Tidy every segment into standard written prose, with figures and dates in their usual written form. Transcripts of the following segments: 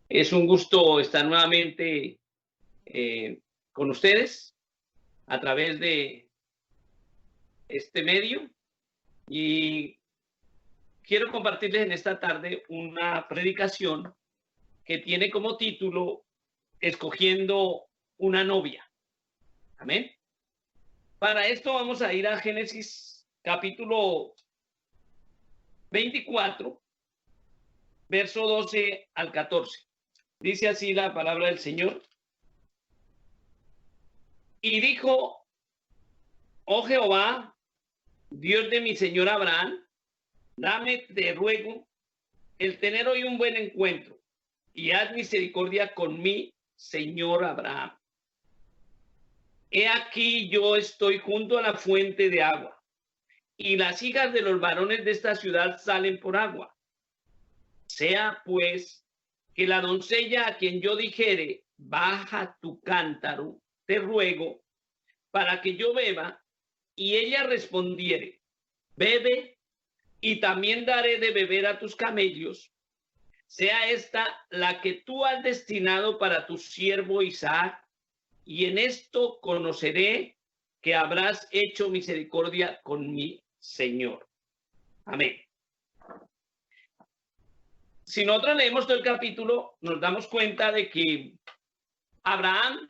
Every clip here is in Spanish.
Es un gusto estar nuevamente con ustedes a través de este medio y quiero compartirles en esta tarde una predicación que tiene como título Escogiendo una novia. Amén. Para esto vamos a ir a Génesis capítulo 24, verso 12 al 14. Dice así la palabra del Señor. Y dijo, oh Jehová, Dios de mi señor Abraham, dame, te ruego, el tener hoy un buen encuentro y haz misericordia con mi señor Abraham. He aquí yo estoy junto a la fuente de agua y las hijas de los varones de esta ciudad salen por agua. Sea pues que la doncella a quien yo dijere, baja tu cántaro, te ruego, para que yo beba, y ella respondiere, bebe, y también daré de beber a tus camellos, sea esta la que tú has destinado para tu siervo Isaac, y en esto conoceré que habrás hecho misericordia con mi Señor. Amén. Si nosotros leemos todo el capítulo, nos damos cuenta de que Abraham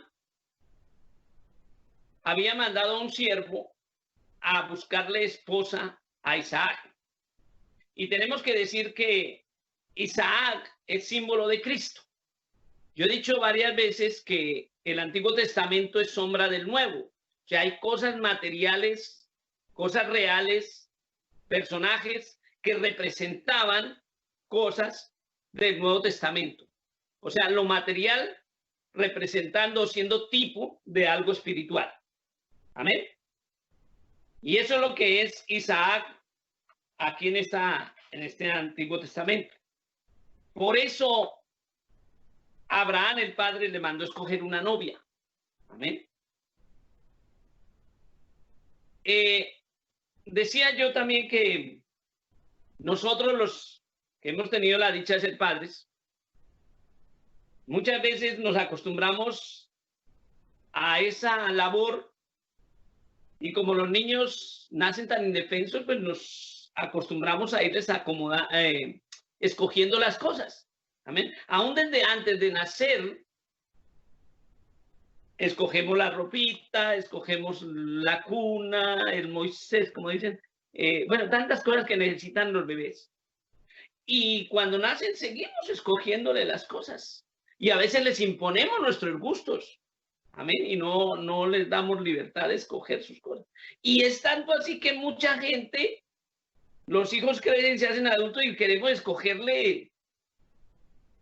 había mandado a un siervo a buscarle esposa a Isaac. Y tenemos que decir que Isaac es símbolo de Cristo. Yo he dicho varias veces que el Antiguo Testamento es sombra del Nuevo. O sea, hay cosas materiales, cosas reales, personajes que representaban cosas del Nuevo Testamento. O sea, lo material representando, siendo tipo de algo espiritual. Amén. Y eso es lo que es Isaac aquí en este Antiguo Testamento. Por eso Abraham, el padre, le mandó escoger una novia. Amén. Decía yo también que nosotros los que hemos tenido la dicha de ser padres, muchas veces nos acostumbramos a esa labor y como los niños nacen tan indefensos, pues nos acostumbramos a irles escogiendo las cosas. Amén. Aún desde antes de nacer, escogemos la ropita, escogemos la cuna, el Moisés, como dicen, bueno, tantas cosas que necesitan los bebés. Y cuando nacen, seguimos escogiéndole las cosas. Y a veces les imponemos nuestros gustos. Amén. Y no les damos libertad de escoger sus cosas. Y es tanto así que mucha gente, los hijos crecen, se hacen adultos y queremos escogerle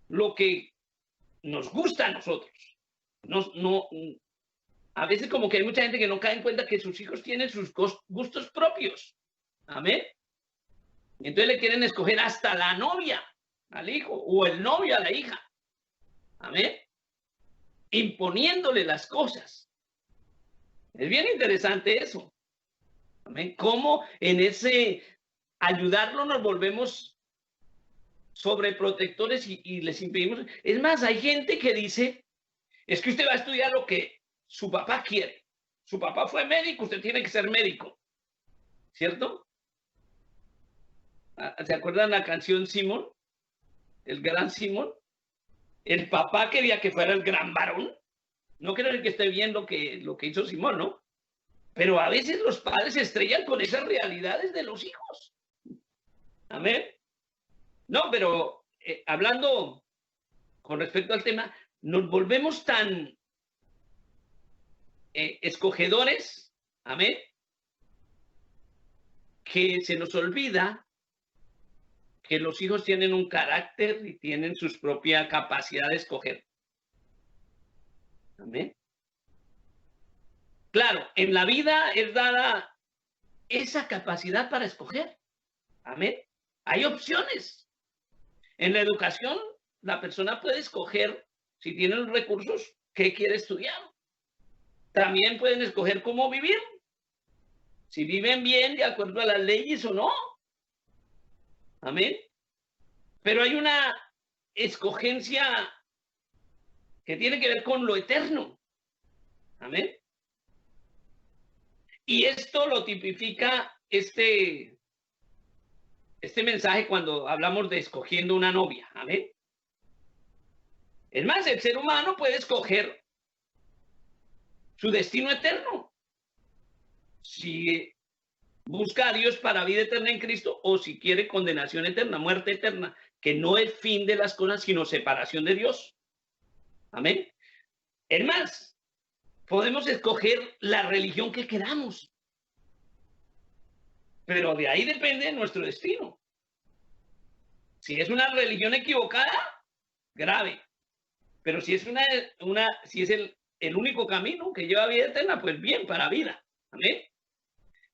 lo que nos gusta a nosotros. A veces como que hay mucha gente que no cae en cuenta que sus hijos tienen sus gustos propios. Amén. Y entonces le quieren escoger hasta la novia al hijo o el novio a la hija. Amén. Imponiéndole las cosas. Es bien interesante eso. Amén. Cómo en ese ayudarlo nos volvemos sobreprotectores y les impedimos. Es más, hay gente que dice, es que usted va a estudiar lo que su papá quiere. Su papá fue médico, usted tiene que ser médico. ¿Cierto? ¿Se acuerdan la canción Simón? El gran Simón. El papá quería que fuera el gran varón. No quiero decir que esté bien lo que hizo Simón, ¿no? Pero a veces los padres se estrellan con esas realidades de los hijos. Amén. No, pero hablando con respecto al tema, nos volvemos tan escogedores, amén, que se nos olvida que los hijos tienen un carácter y tienen su propia capacidad de escoger. Amén. Claro, en la vida es dada esa capacidad para escoger. Amén. Hay opciones. En la educación, la persona puede escoger, si tiene los recursos, qué quiere estudiar. También pueden escoger cómo vivir. Si viven bien de acuerdo a las leyes o no. Amén. Pero hay una escogencia que tiene que ver con lo eterno. Amén. Y esto lo tipifica este mensaje cuando hablamos de escogiendo una novia. Amén. Es más, el ser humano puede escoger su destino eterno. Si busca a Dios para vida eterna en Cristo o si quiere condenación eterna, muerte eterna, que no es fin de las cosas, sino separación de Dios. Amén. Es más, podemos escoger la religión que queramos, pero de ahí depende nuestro destino. Si es una religión equivocada, grave. Pero si es si es el único camino que lleva a vida eterna, pues bien, para vida. Amén.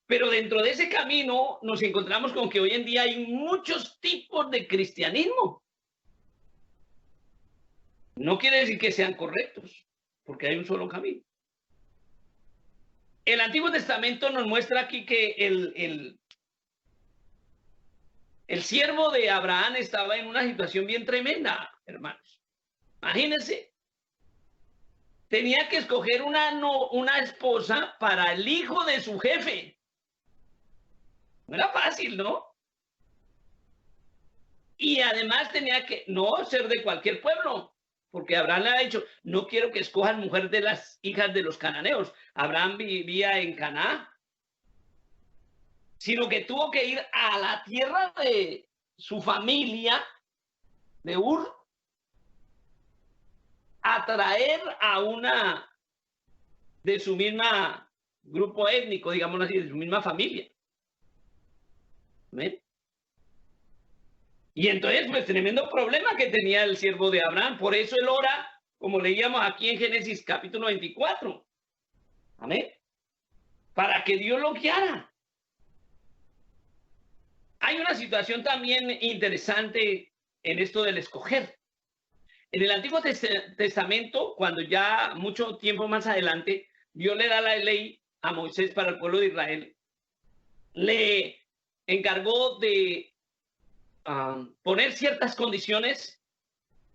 Pero dentro de ese camino nos encontramos con que hoy en día hay muchos tipos de cristianismo. No quiere decir que sean correctos, porque hay un solo camino. El Antiguo Testamento nos muestra aquí que el siervo de Abraham estaba en una situación bien tremenda, hermanos. Imagínense. Tenía que escoger una esposa para el hijo de su jefe. No era fácil, ¿no? Y además tenía que no ser de cualquier pueblo, porque Abraham le ha dicho, no quiero que escojan mujer de las hijas de los cananeos. Abraham vivía en Canaán, sino que tuvo que ir a la tierra de su familia, de Ur, a traer a una de su misma grupo étnico, digamos así, de su misma familia. ¿Ven? Y entonces, pues, tremendo problema que tenía el siervo de Abraham. Por eso él ora, como leíamos aquí en Génesis capítulo 24. Amén. Para que Dios lo guiara. Hay una situación también interesante en esto del escoger. En el Antiguo Testamento, cuando ya mucho tiempo más adelante, Dios le da la ley a Moisés para el pueblo de Israel, le encargó de poner ciertas condiciones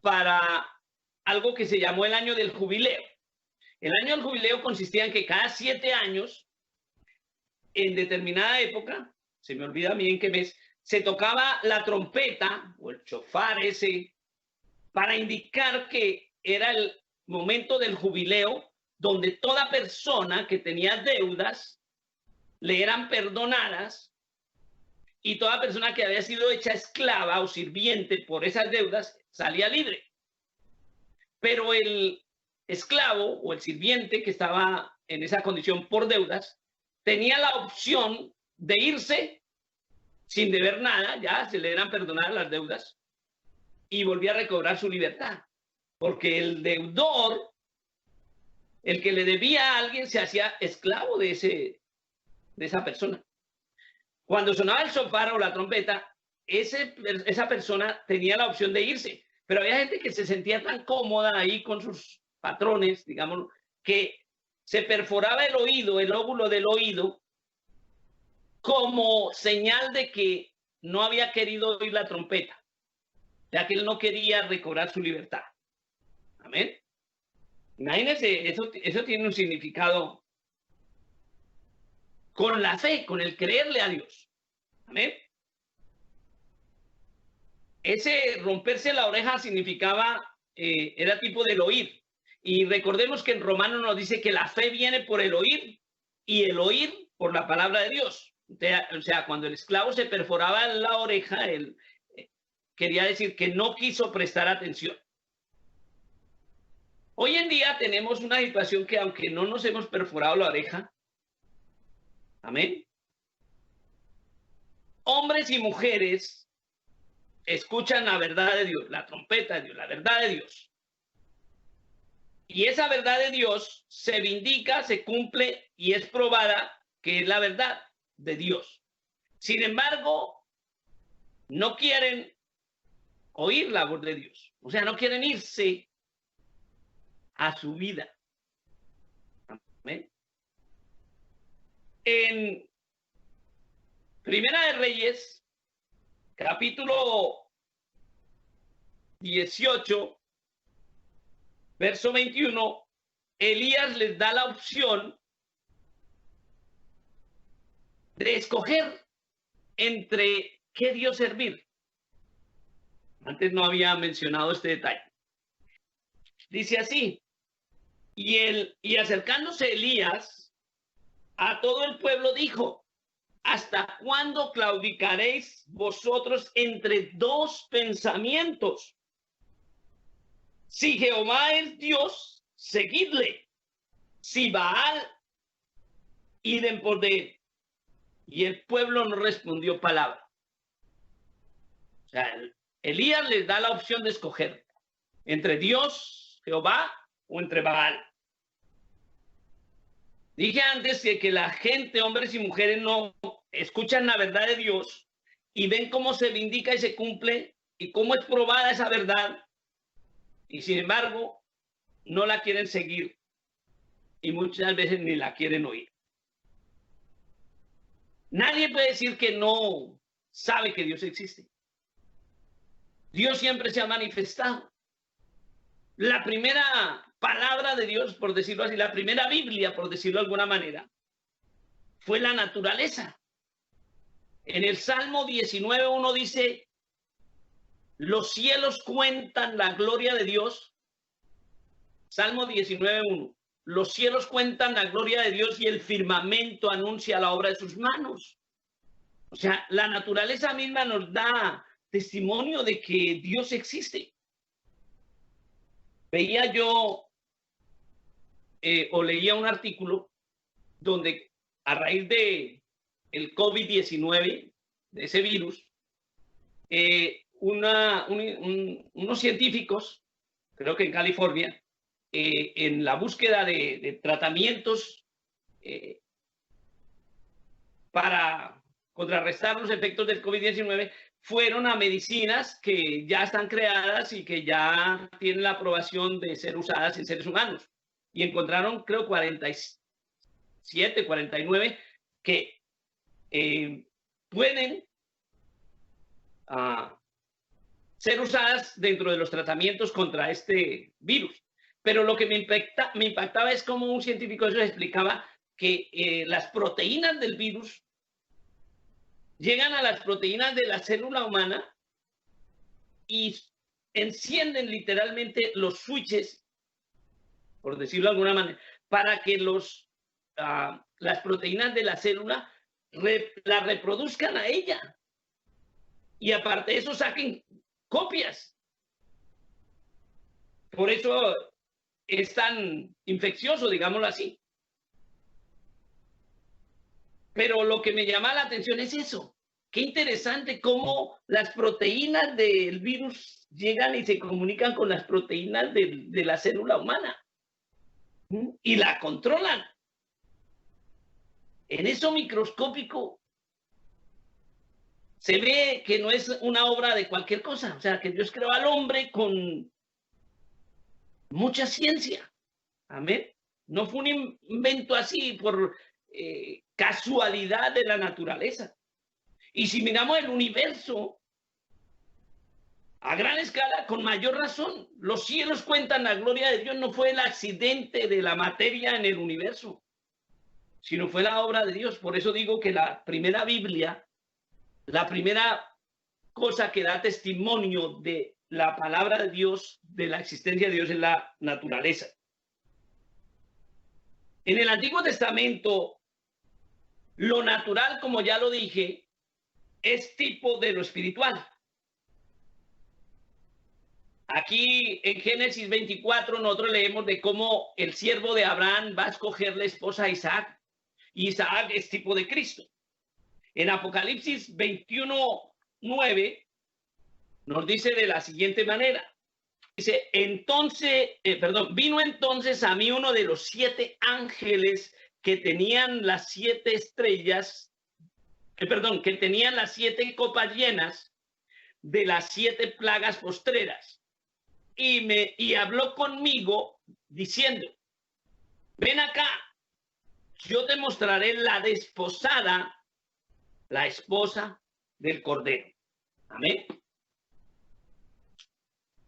para algo que se llamó el año del jubileo. El año del jubileo consistía en que cada 7 años, en determinada época, se me olvida bien qué mes, se tocaba la trompeta o el shofar ese para indicar que era el momento del jubileo donde toda persona que tenía deudas le eran perdonadas y toda persona que había sido hecha esclava o sirviente por esas deudas salía libre. Pero el esclavo o el sirviente que estaba en esa condición por deudas tenía la opción de irse sin deber nada, ya se le eran perdonadas las deudas, y volvía a recobrar su libertad. Porque el deudor, el que le debía a alguien, se hacía esclavo de esa persona. Cuando sonaba el shofar o la trompeta, esa persona tenía la opción de irse, pero había gente que se sentía tan cómoda ahí con sus patrones, digamos, que se perforaba el oído, el lóbulo del oído, como señal de que no había querido oír la trompeta, ya que él no quería recobrar su libertad. Amén. Imagínense, eso tiene un significado con la fe, con el creerle a Dios. Amén. Ese romperse la oreja significaba, era tipo del oír. Y recordemos que en Romanos nos dice que la fe viene por el oír y el oír por la palabra de Dios. O sea, cuando el esclavo se perforaba la oreja, él quería decir que no quiso prestar atención. Hoy en día tenemos una situación que aunque no nos hemos perforado la oreja, amén, hombres y mujeres escuchan la verdad de Dios, la trompeta de Dios, la verdad de Dios. Y esa verdad de Dios se vindica, se cumple y es probada que es la verdad de Dios. Sin embargo, no quieren oír la voz de Dios. O sea, no quieren irse a su vida. Amén. En Primera de Reyes, capítulo 18, verso 21, Elías les da la opción de escoger entre qué Dios servir. Antes no había mencionado este detalle. Dice así, y acercándose Elías a todo el pueblo dijo, ¿hasta cuándo claudicaréis vosotros entre dos pensamientos? Si Jehová es Dios, seguidle. Si Baal, id en pos de él. Y el pueblo no respondió palabra. O sea, Elías les da la opción de escoger entre Dios, Jehová, o entre Baal. Dije antes que la gente, hombres y mujeres, no escuchan la verdad de Dios y ven cómo se vindica y se cumple y cómo es probada esa verdad. Y sin embargo, no la quieren seguir y muchas veces ni la quieren oír. Nadie puede decir que no sabe que Dios existe. Dios siempre se ha manifestado. La primera palabra de Dios, por decirlo así, la primera Biblia, por decirlo de alguna manera, fue la naturaleza. En el Salmo 19:1 dice, los cielos cuentan la gloria de Dios. Salmo 19:1. Los cielos cuentan la gloria de Dios y el firmamento anuncia la obra de sus manos. O sea, la naturaleza misma nos da testimonio de que Dios existe. Veía yo o leía un artículo donde a raíz de el COVID-19, de ese virus, unos científicos, creo que en California, en la búsqueda de tratamientos para contrarrestar los efectos del COVID-19, fueron a medicinas que ya están creadas y que ya tienen la aprobación de ser usadas en seres humanos. Y encontraron, creo, 47, 49 que pueden ser usadas dentro de los tratamientos contra este virus. Pero lo que me impactaba es cómo un científico eso explicaba que las proteínas del virus llegan a las proteínas de la célula humana y encienden literalmente los switches, por decirlo de alguna manera, para que las proteínas de la célula la reproduzcan a ella. Y aparte de eso saquen copias. Por eso es tan infeccioso, digámoslo así. Pero lo que me llama la atención es eso. Qué interesante cómo las proteínas del virus llegan y se comunican con las proteínas de la célula humana y la controlan. En eso microscópico se ve que no es una obra de cualquier cosa. O sea, que Dios creó al hombre con mucha ciencia. Amén. No fue un invento así por casualidad de la naturaleza. Y si miramos el universo a gran escala, con mayor razón, los cielos cuentan la gloria de Dios. No fue el accidente de la materia en el universo, sino fue la obra de Dios. Por eso digo que la primera Biblia, la primera cosa que da testimonio de la palabra de Dios, de la existencia de Dios, es la naturaleza. En el Antiguo Testamento, lo natural, como ya lo dije, es tipo de lo espiritual. Aquí en Génesis 24 nosotros leemos de cómo el siervo de Abraham va a escoger la esposa a Isaac, y Isaac es tipo de Cristo. En Apocalipsis 21:9 nos dice de la siguiente manera. Dice, vino entonces a mí uno de los 7 ángeles que tenían las 7 estrellas, que tenían las 7 copas llenas de las 7 plagas postreras. Y habló conmigo diciendo, ven acá, yo te mostraré la desposada, la esposa del Cordero. Amén.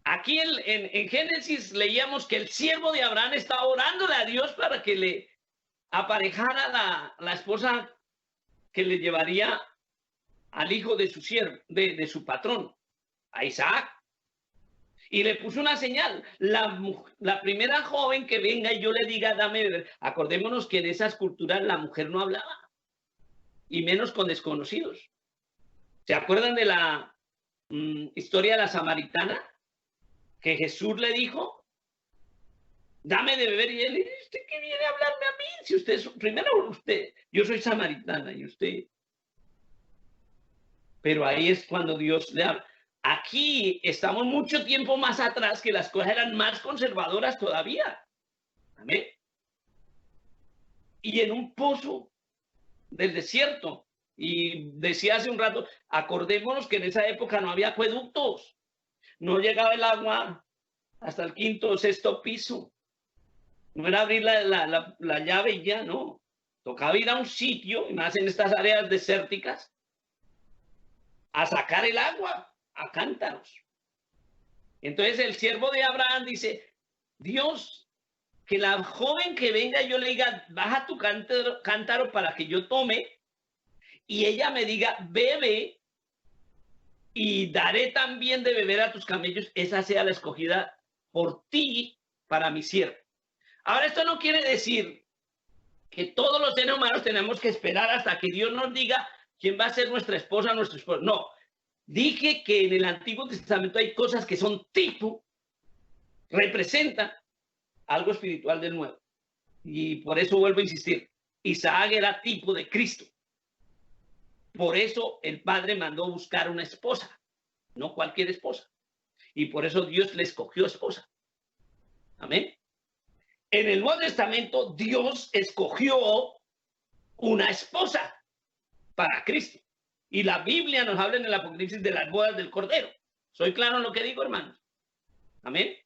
Aquí en Génesis leíamos que el siervo de Abraham estaba orándole a Dios para que le aparejara la esposa que le llevaría al hijo de su siervo, de su patrón, a Isaac. Y le puso una señal, la primera joven que venga y yo le diga, dame beber. Acordémonos que en esas culturas la mujer no hablaba, y menos con desconocidos. ¿Se acuerdan de la historia de la samaritana? Que Jesús le dijo, dame de beber, y él dice, ¿usted qué viene a hablarme a mí? Si usted, primero usted, yo soy samaritana y usted. Pero ahí es cuando Dios le habla. Aquí estamos mucho tiempo más atrás, que las cosas eran más conservadoras todavía. Amén. Y en un pozo del desierto. Y decía hace un rato, acordémonos que en esa época no había acueductos. No llegaba el agua hasta el quinto o sexto piso. No era abrir la llave y ya, no. Tocaba ir a un sitio, y más en estas áreas desérticas, a sacar el agua a cántaros. Entonces el siervo de Abraham dice, Dios, que la joven que venga yo le diga, baja tu cántaro para que yo tome, y ella me diga, bebe, y daré también de beber a tus camellos, esa sea la escogida por ti para mi siervo. Ahora, esto no quiere decir que todos los seres humanos tenemos que esperar hasta que Dios nos diga quién va a ser nuestra esposa, nuestro esposo. No, dije que en el Antiguo Testamento hay cosas que son tipo, representan algo espiritual del nuevo. Y por eso vuelvo a insistir, Isaac era tipo de Cristo. Por eso el padre mandó buscar una esposa, no cualquier esposa. Y por eso Dios le escogió esposa. Amén. En el Nuevo Testamento, Dios escogió una esposa para Cristo. Y la Biblia nos habla en el Apocalipsis de las bodas del Cordero. ¿Soy claro en lo que digo, hermanos? Amén.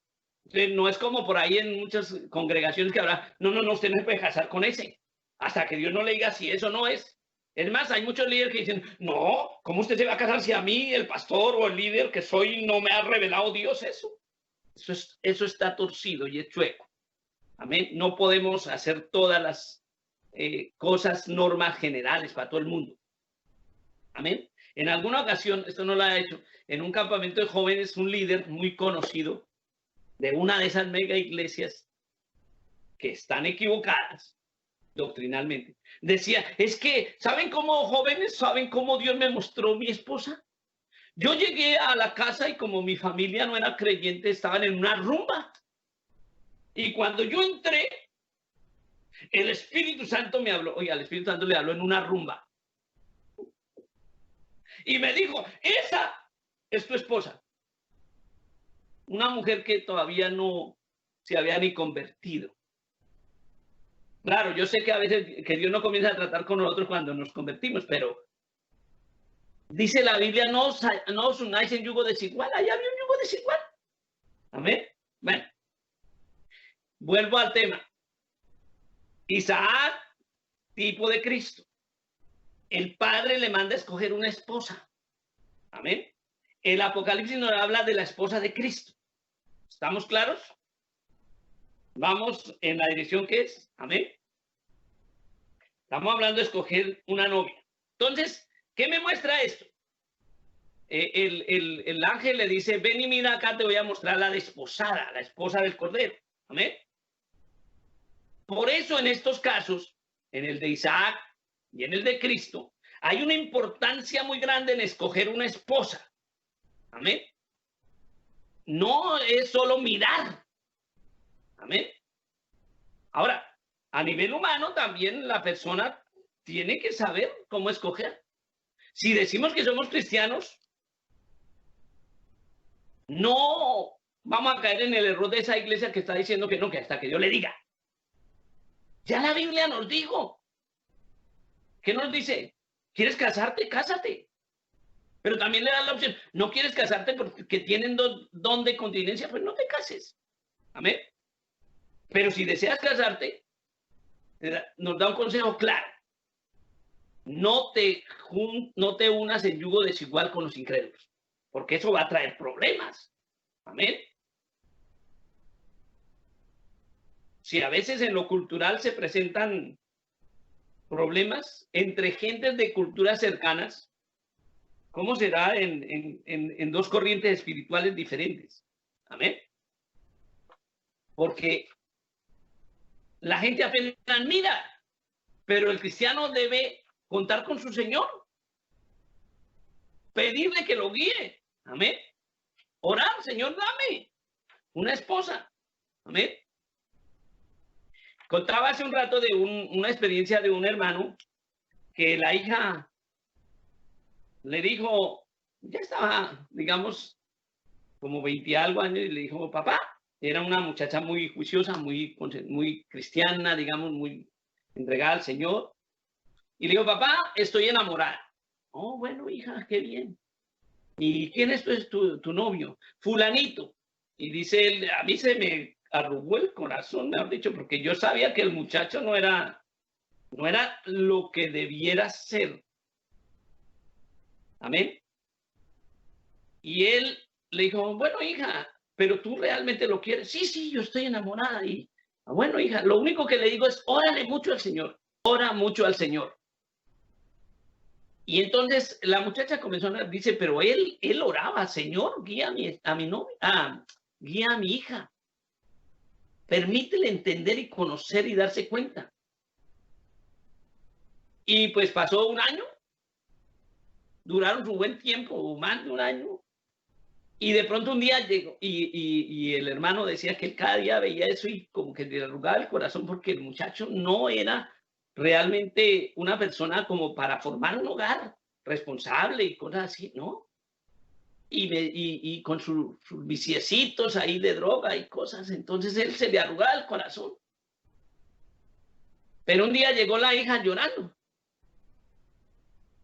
Entonces, no es como por ahí en muchas congregaciones que habrá, no, usted no se puede casar con ese, hasta que Dios no le diga si eso no es. Es más, hay muchos líderes que dicen, no, ¿cómo usted se va a casar si a mí, el pastor o el líder que soy, no me ha revelado Dios eso? Eso está torcido y es chueco. Amén. No podemos hacer todas las cosas, normas generales para todo el mundo. Amén. En alguna ocasión, esto no lo ha hecho, en un campamento de jóvenes, un líder muy conocido de una de esas mega iglesias que están equivocadas doctrinalmente, decía, es que, ¿saben cómo jóvenes? ¿Saben cómo Dios me mostró mi esposa? Yo llegué a la casa y como mi familia no era creyente, estaban en una rumba. Y cuando yo entré, el Espíritu Santo me habló. Oiga, el Espíritu Santo le habló en una rumba. Y me dijo, esa es tu esposa. Una mujer que todavía no se había ni convertido. Claro, yo sé que a veces que Dios no comienza a tratar con nosotros cuando nos convertimos, pero dice la Biblia, no os unáis en yugo desigual. Allá había un yugo desigual. Amén. Bueno, vuelvo al tema. Isaac, tipo de Cristo. El padre le manda a escoger una esposa. Amén. El Apocalipsis nos habla de la esposa de Cristo. ¿Estamos claros? Vamos en la dirección que es. Amén. Estamos hablando de escoger una novia. Entonces, ¿qué me muestra esto? El ángel le dice, ven y mira acá, te voy a mostrar la desposada, la esposa del Cordero. Amén. Por eso en estos casos, en el de Isaac y en el de Cristo, hay una importancia muy grande en escoger una esposa. Amén. No es solo mirar. Amén. Ahora, a nivel humano también la persona tiene que saber cómo escoger. Si decimos que somos cristianos, no vamos a caer en el error de esa iglesia que está diciendo que no, que hasta que Dios le diga. Ya la Biblia nos dijo. ¿Qué nos dice? ¿Quieres casarte? Cásate. Pero también le da la opción, no quieres casarte porque tienen don de continencia, pues no te cases. Amén. Pero si deseas casarte, nos da un consejo claro. No te unas en yugo desigual con los incrédulos, porque eso va a traer problemas. Amén. si a veces en lo cultural se presentan problemas entre gentes de culturas cercanas, ¿cómo será en dos corrientes espirituales diferentes? Amén. Porque la gente apenas mira, pero el cristiano debe contar con su Señor, pedirle que lo guíe. Amén. Orar, Señor, dame una esposa. Amén. Contaba hace un rato de una experiencia de un hermano que la hija le dijo, ya estaba, digamos, como 20 y algo años, y le dijo, papá, era una muchacha muy juiciosa, muy cristiana, digamos, muy entregada al Señor. Y le dijo, papá, estoy enamorada. Oh, bueno, hija, qué bien. ¿Y quién es tu novio? Fulanito. Y dice él, a mí se me arrugó el corazón, mejor dicho, porque yo sabía que el muchacho no era lo que debiera ser. Amén. Y él le dijo, bueno, hija, pero tú realmente lo quieres. Sí, sí, yo estoy enamorada. Y bueno, hija, lo único que le digo es, órale mucho al Señor, ora mucho al Señor. Y entonces la muchacha comenzó a hablar, dice, pero él oraba, Señor, guía a mi novia, guía a mi hija. Permítele entender y conocer y darse cuenta. Y pues pasó un año, duraron su buen tiempo, más de un año. Y de pronto un día llegó, y el hermano decía que él cada día veía eso y como que le arrugaba el corazón porque el muchacho no era realmente una persona como para formar un hogar responsable y cosas así, ¿no? Y con sus viciecitos ahí de droga y cosas, entonces él se le arrugaba el corazón. Pero un día llegó la hija llorando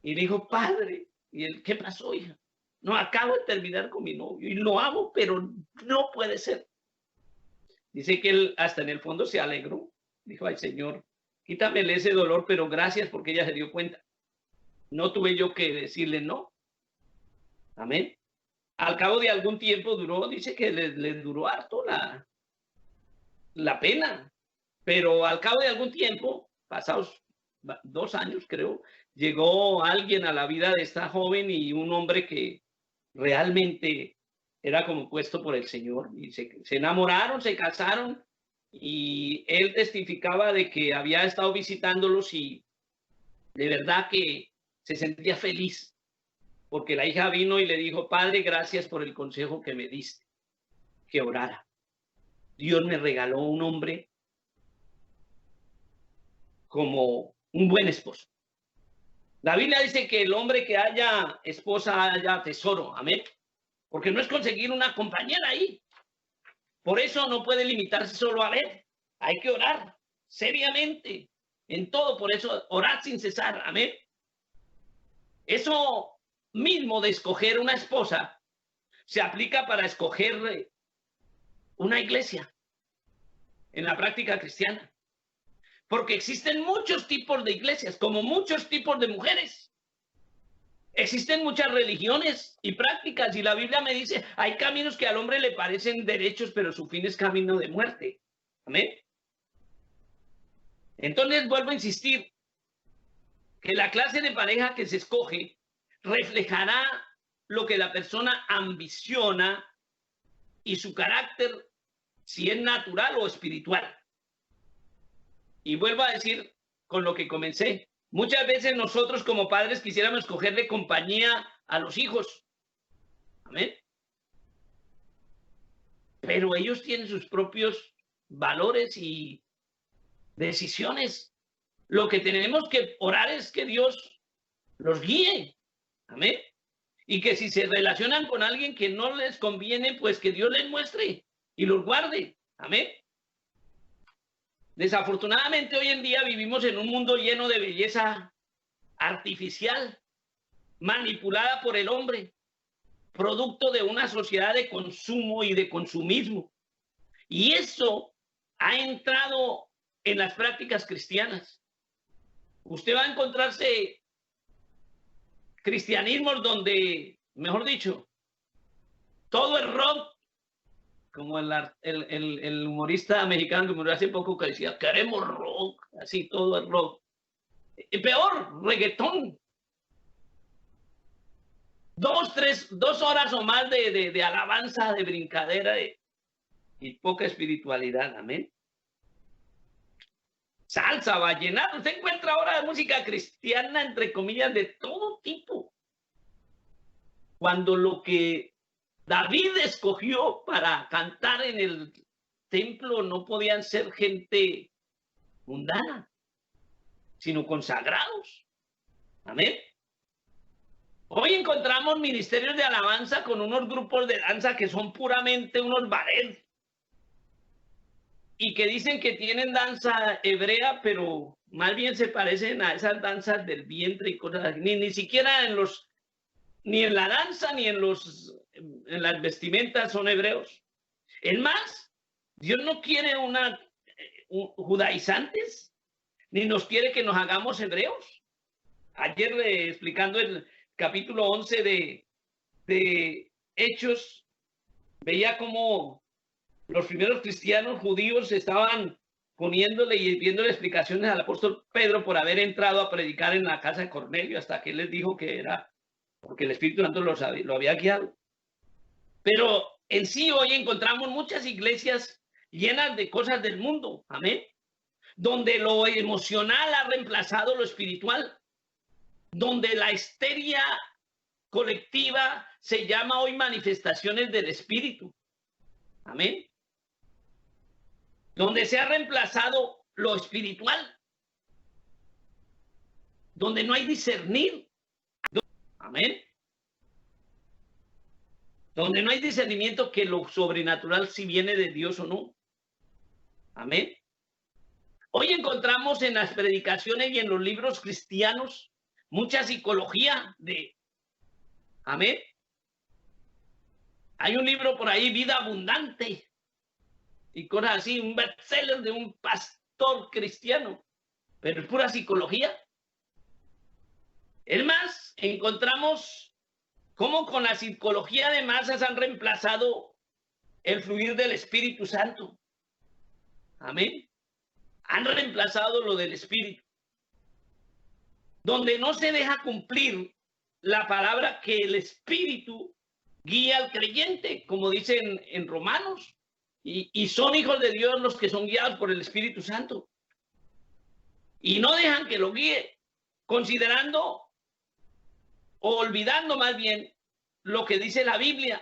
y le dijo, padre, ¿y él qué pasó, hija? No, acabo de terminar con mi novio y lo amo, pero no puede ser. Dice que él hasta en el fondo se alegró. Dijo, ay, Señor, quítamele ese dolor, pero gracias porque ella se dio cuenta. No tuve yo que decirle no. Amén. Al cabo de algún tiempo duró, dice que le duró harto la pena, pero al cabo de algún tiempo, pasados 2 años creo, llegó alguien a la vida de esta joven y un hombre que realmente era como puesto por el Señor y se enamoraron, se casaron y él testificaba de que había estado visitándolos y de verdad que se sentía feliz porque la hija vino y le dijo, padre, gracias por el consejo que me diste, que orara. Dios me regaló un hombre como un buen esposo. La Biblia dice que el hombre que haya esposa haya tesoro, amén, porque no es conseguir una compañera ahí. Por eso no puede limitarse solo a ver, hay que orar seriamente en todo, por eso orar sin cesar, amén. Eso mismo de escoger una esposa se aplica para escoger una iglesia en la práctica cristiana. Porque existen muchos tipos de iglesias, como muchos tipos de mujeres. Existen muchas religiones y prácticas, y la Biblia me dice, hay caminos que al hombre le parecen derechos, pero su fin es camino de muerte. Amén. Entonces, vuelvo a insistir, que la clase de pareja que se escoge reflejará lo que la persona ambiciona y su carácter, si es natural o espiritual. Y vuelvo a decir con lo que comencé, muchas veces nosotros como padres quisiéramos cogerle compañía a los hijos. Amén. Pero ellos tienen sus propios valores y decisiones. Lo que tenemos que orar es que Dios los guíe. Amén. Y que si se relacionan con alguien que no les conviene, pues que Dios les muestre y los guarde. Amén. Desafortunadamente hoy en día vivimos en un mundo lleno de belleza artificial, manipulada por el hombre, producto de una sociedad de consumo y de consumismo. Y eso ha entrado en las prácticas cristianas. Usted va a encontrarse cristianismos donde, mejor dicho, todo es rock, como el humorista mexicano que murió hace poco que decía, queremos rock, así todo es rock. Y peor, reggaetón. 2 horas o más de alabanza, de brincadera y poca espiritualidad, amén. Salsa, vallenato, usted encuentra ahora música cristiana, entre comillas, de todo tipo. Cuando lo que David escogió para cantar en el templo no podían ser gente mundana, sino consagrados. Amén. Hoy encontramos ministerios de alabanza con unos grupos de danza que son puramente unos ballets y que dicen que tienen danza hebrea, pero más bien se parecen a esas danzas del vientre y cosas así. Ni siquiera ni en la danza ni en las vestimentas son hebreos. Es más, Dios no quiere judaizantes, ni nos quiere que nos hagamos hebreos. Ayer explicando el capítulo 11 de Hechos, veía cómo los primeros cristianos judíos estaban poniéndole y viéndole explicaciones al apóstol Pedro por haber entrado a predicar en la casa de Cornelio, hasta que él les dijo que era porque el Espíritu Santo lo había guiado. Pero en sí hoy encontramos muchas iglesias llenas de cosas del mundo, amén, donde lo emocional ha reemplazado lo espiritual, donde la histeria colectiva se llama hoy manifestaciones del Espíritu, amén, donde se ha reemplazado lo espiritual, donde no hay discernir, amén, donde no hay discernimiento que lo sobrenatural si viene de Dios o no, amén. Hoy encontramos en las predicaciones y en los libros cristianos mucha psicología amén. Hay un libro por ahí, Vida Abundante, y cosas así, un bestseller de un pastor cristiano, pero es pura psicología. Es más, encontramos cómo con la psicología de masas han reemplazado el fluir del Espíritu Santo. Amén. Han reemplazado lo del Espíritu. Donde no se deja cumplir la palabra que el Espíritu guía al creyente, como dicen en Romanos, y son hijos de Dios los que son guiados por el Espíritu Santo. Y no dejan que lo guíe, considerando o olvidando más bien lo que dice la Biblia,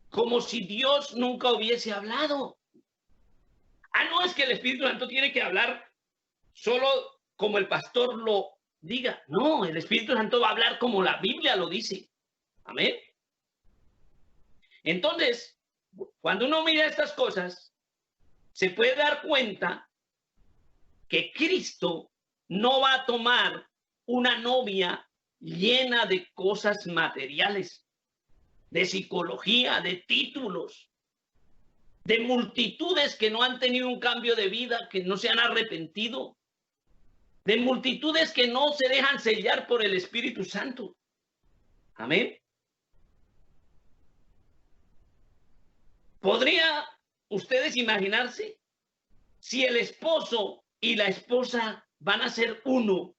como si Dios nunca hubiese hablado. No es que el Espíritu Santo tiene que hablar solo como el pastor lo diga. No, el Espíritu Santo va a hablar como la Biblia lo dice. Amén. Entonces, cuando uno mira estas cosas, se puede dar cuenta que Cristo no va a tomar una novia llena de cosas materiales, de psicología, de títulos, de multitudes que no han tenido un cambio de vida, que no se han arrepentido, de multitudes que no se dejan sellar por el Espíritu Santo. Amén. ¿Podría ustedes imaginarse si el esposo y la esposa van a ser uno,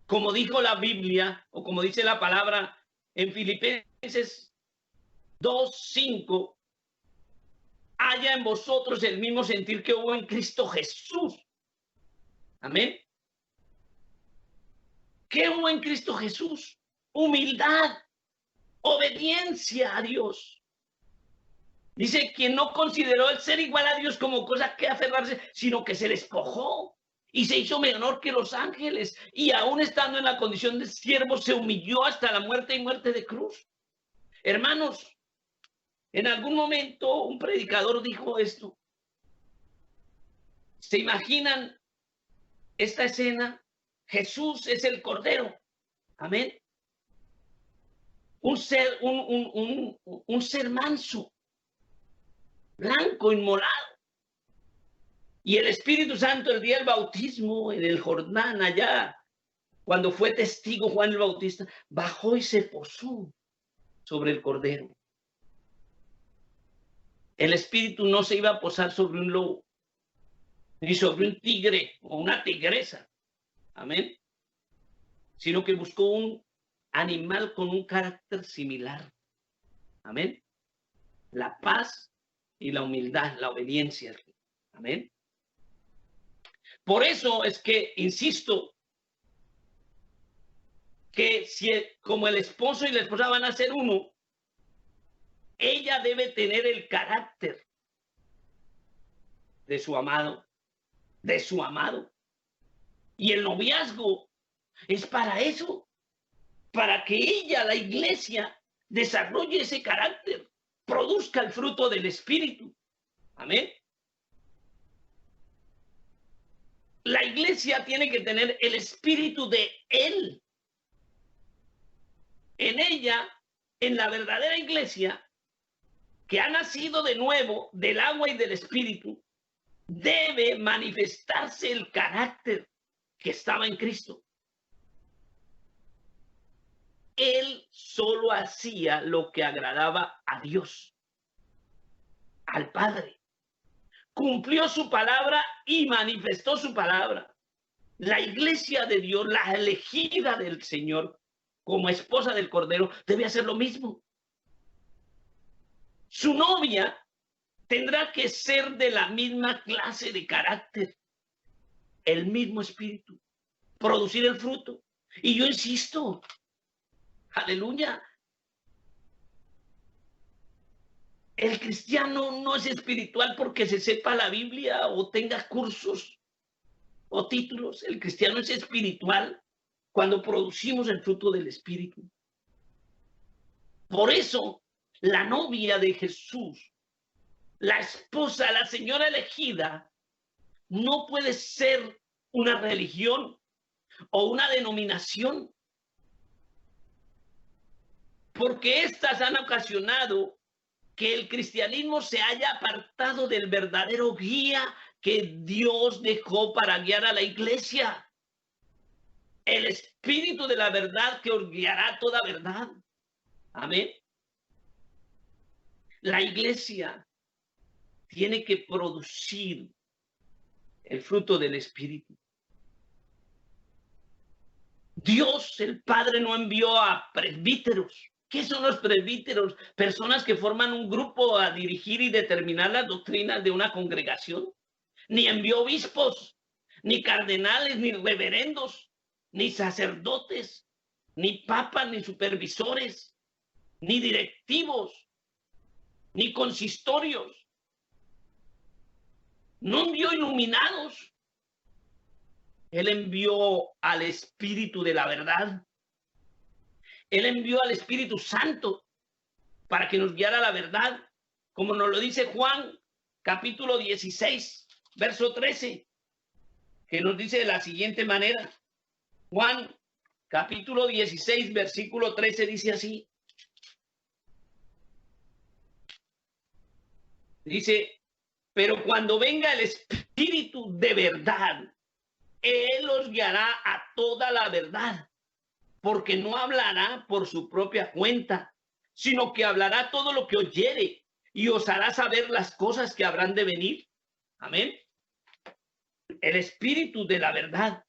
como dijo la Biblia o como dice la palabra en Filipenses 2:5? Haya en vosotros el mismo sentir que hubo en Cristo Jesús. Amén. ¿Qué hubo en Cristo Jesús? Humildad, obediencia a Dios. Dice, quien no consideró el ser igual a Dios como cosa que aferrarse, sino que se despojó y se hizo menor que los ángeles, y aún estando en la condición de siervo se humilló hasta la muerte y muerte de cruz. Hermanos, en algún momento un predicador dijo esto. ¿Se imaginan esta escena? Jesús es el Cordero. Amén. Un ser manso, blanco, inmolado. Y el Espíritu Santo el día del bautismo en el Jordán allá, cuando fue testigo Juan el Bautista, bajó y se posó sobre el Cordero. El espíritu no se iba a posar sobre un lobo, ni sobre un tigre o una tigresa. Amén. Sino que buscó un animal con un carácter similar. Amén. La paz y la humildad, la obediencia. Amén. Por eso es que, insisto, que si como el esposo y la esposa van a ser uno, ella debe tener el carácter de su amado, de su amado. Y el noviazgo es para eso, para que ella, la iglesia, desarrolle ese carácter, produzca el fruto del Espíritu. Amén. La iglesia tiene que tener el espíritu de Él. En ella, en la verdadera iglesia, que ha nacido de nuevo del agua y del espíritu, debe manifestarse el carácter que estaba en Cristo. Él solo hacía lo que agradaba a Dios, al Padre. Cumplió su palabra y manifestó su palabra. La iglesia de Dios, la elegida del Señor, como esposa del Cordero, debe hacer lo mismo. Su novia tendrá que ser de la misma clase de carácter, el mismo espíritu, producir el fruto. Y yo insisto, aleluya, el cristiano no es espiritual porque se sepa la Biblia o tenga cursos o títulos. El cristiano es espiritual cuando producimos el fruto del Espíritu. Por eso, la novia de Jesús, la esposa, la señora elegida, no puede ser una religión o una denominación, porque estas han ocasionado que el cristianismo se haya apartado del verdadero guía que Dios dejó para guiar a la iglesia. El espíritu de la verdad que os guiará toda verdad. Amén. La iglesia tiene que producir el fruto del espíritu. Dios, el Padre, no envió a presbíteros. ¿Qué son los presbíteros? Personas que forman un grupo a dirigir y determinar las doctrinas de una congregación. Ni envió obispos, ni cardenales, ni reverendos, ni sacerdotes, ni papas, ni supervisores, ni directivos, ni consistorios. No envió iluminados. Él envió al Espíritu de la verdad. Él envió al Espíritu Santo para que nos guiara la verdad, como nos lo dice Juan, capítulo 16, verso 13, que nos dice de la siguiente manera. Juan, capítulo 16, versículo 13, dice así. Dice, pero cuando venga el Espíritu de verdad, Él os guiará a toda la verdad, porque no hablará por su propia cuenta, sino que hablará todo lo que oyere y os hará saber las cosas que habrán de venir. Amén. El espíritu de la verdad.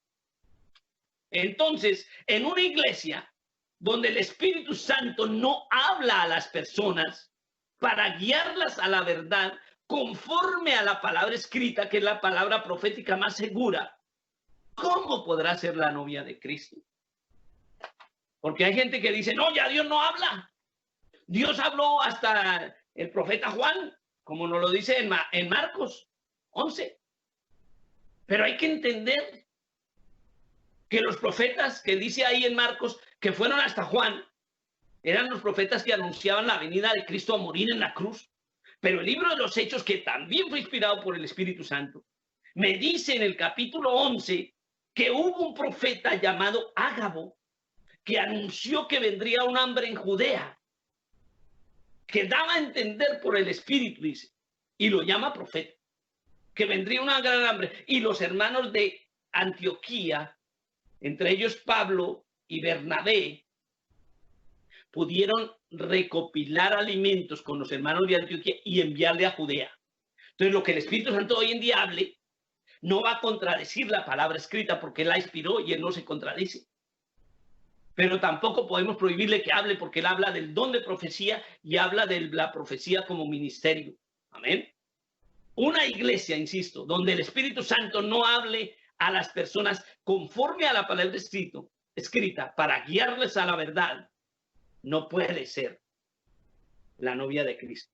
Entonces, en una iglesia donde el Espíritu Santo no habla a las personas para guiarlas a la verdad conforme a la palabra escrita, que es la palabra profética más segura, ¿cómo podrá ser la novia de Cristo? Porque hay gente que dice, no, ya Dios no habla. Dios habló hasta el profeta Juan, como nos lo dice en Marcos 11. Pero hay que entender que los profetas que dice ahí en Marcos, que fueron hasta Juan, eran los profetas que anunciaban la venida de Cristo a morir en la cruz. Pero el libro de los Hechos, que también fue inspirado por el Espíritu Santo, me dice en el capítulo 11 que hubo un profeta llamado Ágabo que anunció que vendría un hambre en Judea, que daba a entender por el Espíritu, dice, y lo llama profeta, que vendría una gran hambre. Y los hermanos de Antioquía, entre ellos Pablo y Bernabé, pudieron recopilar alimentos con los hermanos de Antioquía y enviarle a Judea. Entonces, lo que el Espíritu Santo hoy en día hable no va a contradecir la palabra escrita porque él la inspiró y él no se contradice. Pero tampoco podemos prohibirle que hable porque él habla del don de profecía y habla de la profecía como ministerio. Amén. Una iglesia, insisto, donde el Espíritu Santo no hable a las personas conforme a la palabra escrita para guiarles a la verdad, no puede ser la novia de Cristo.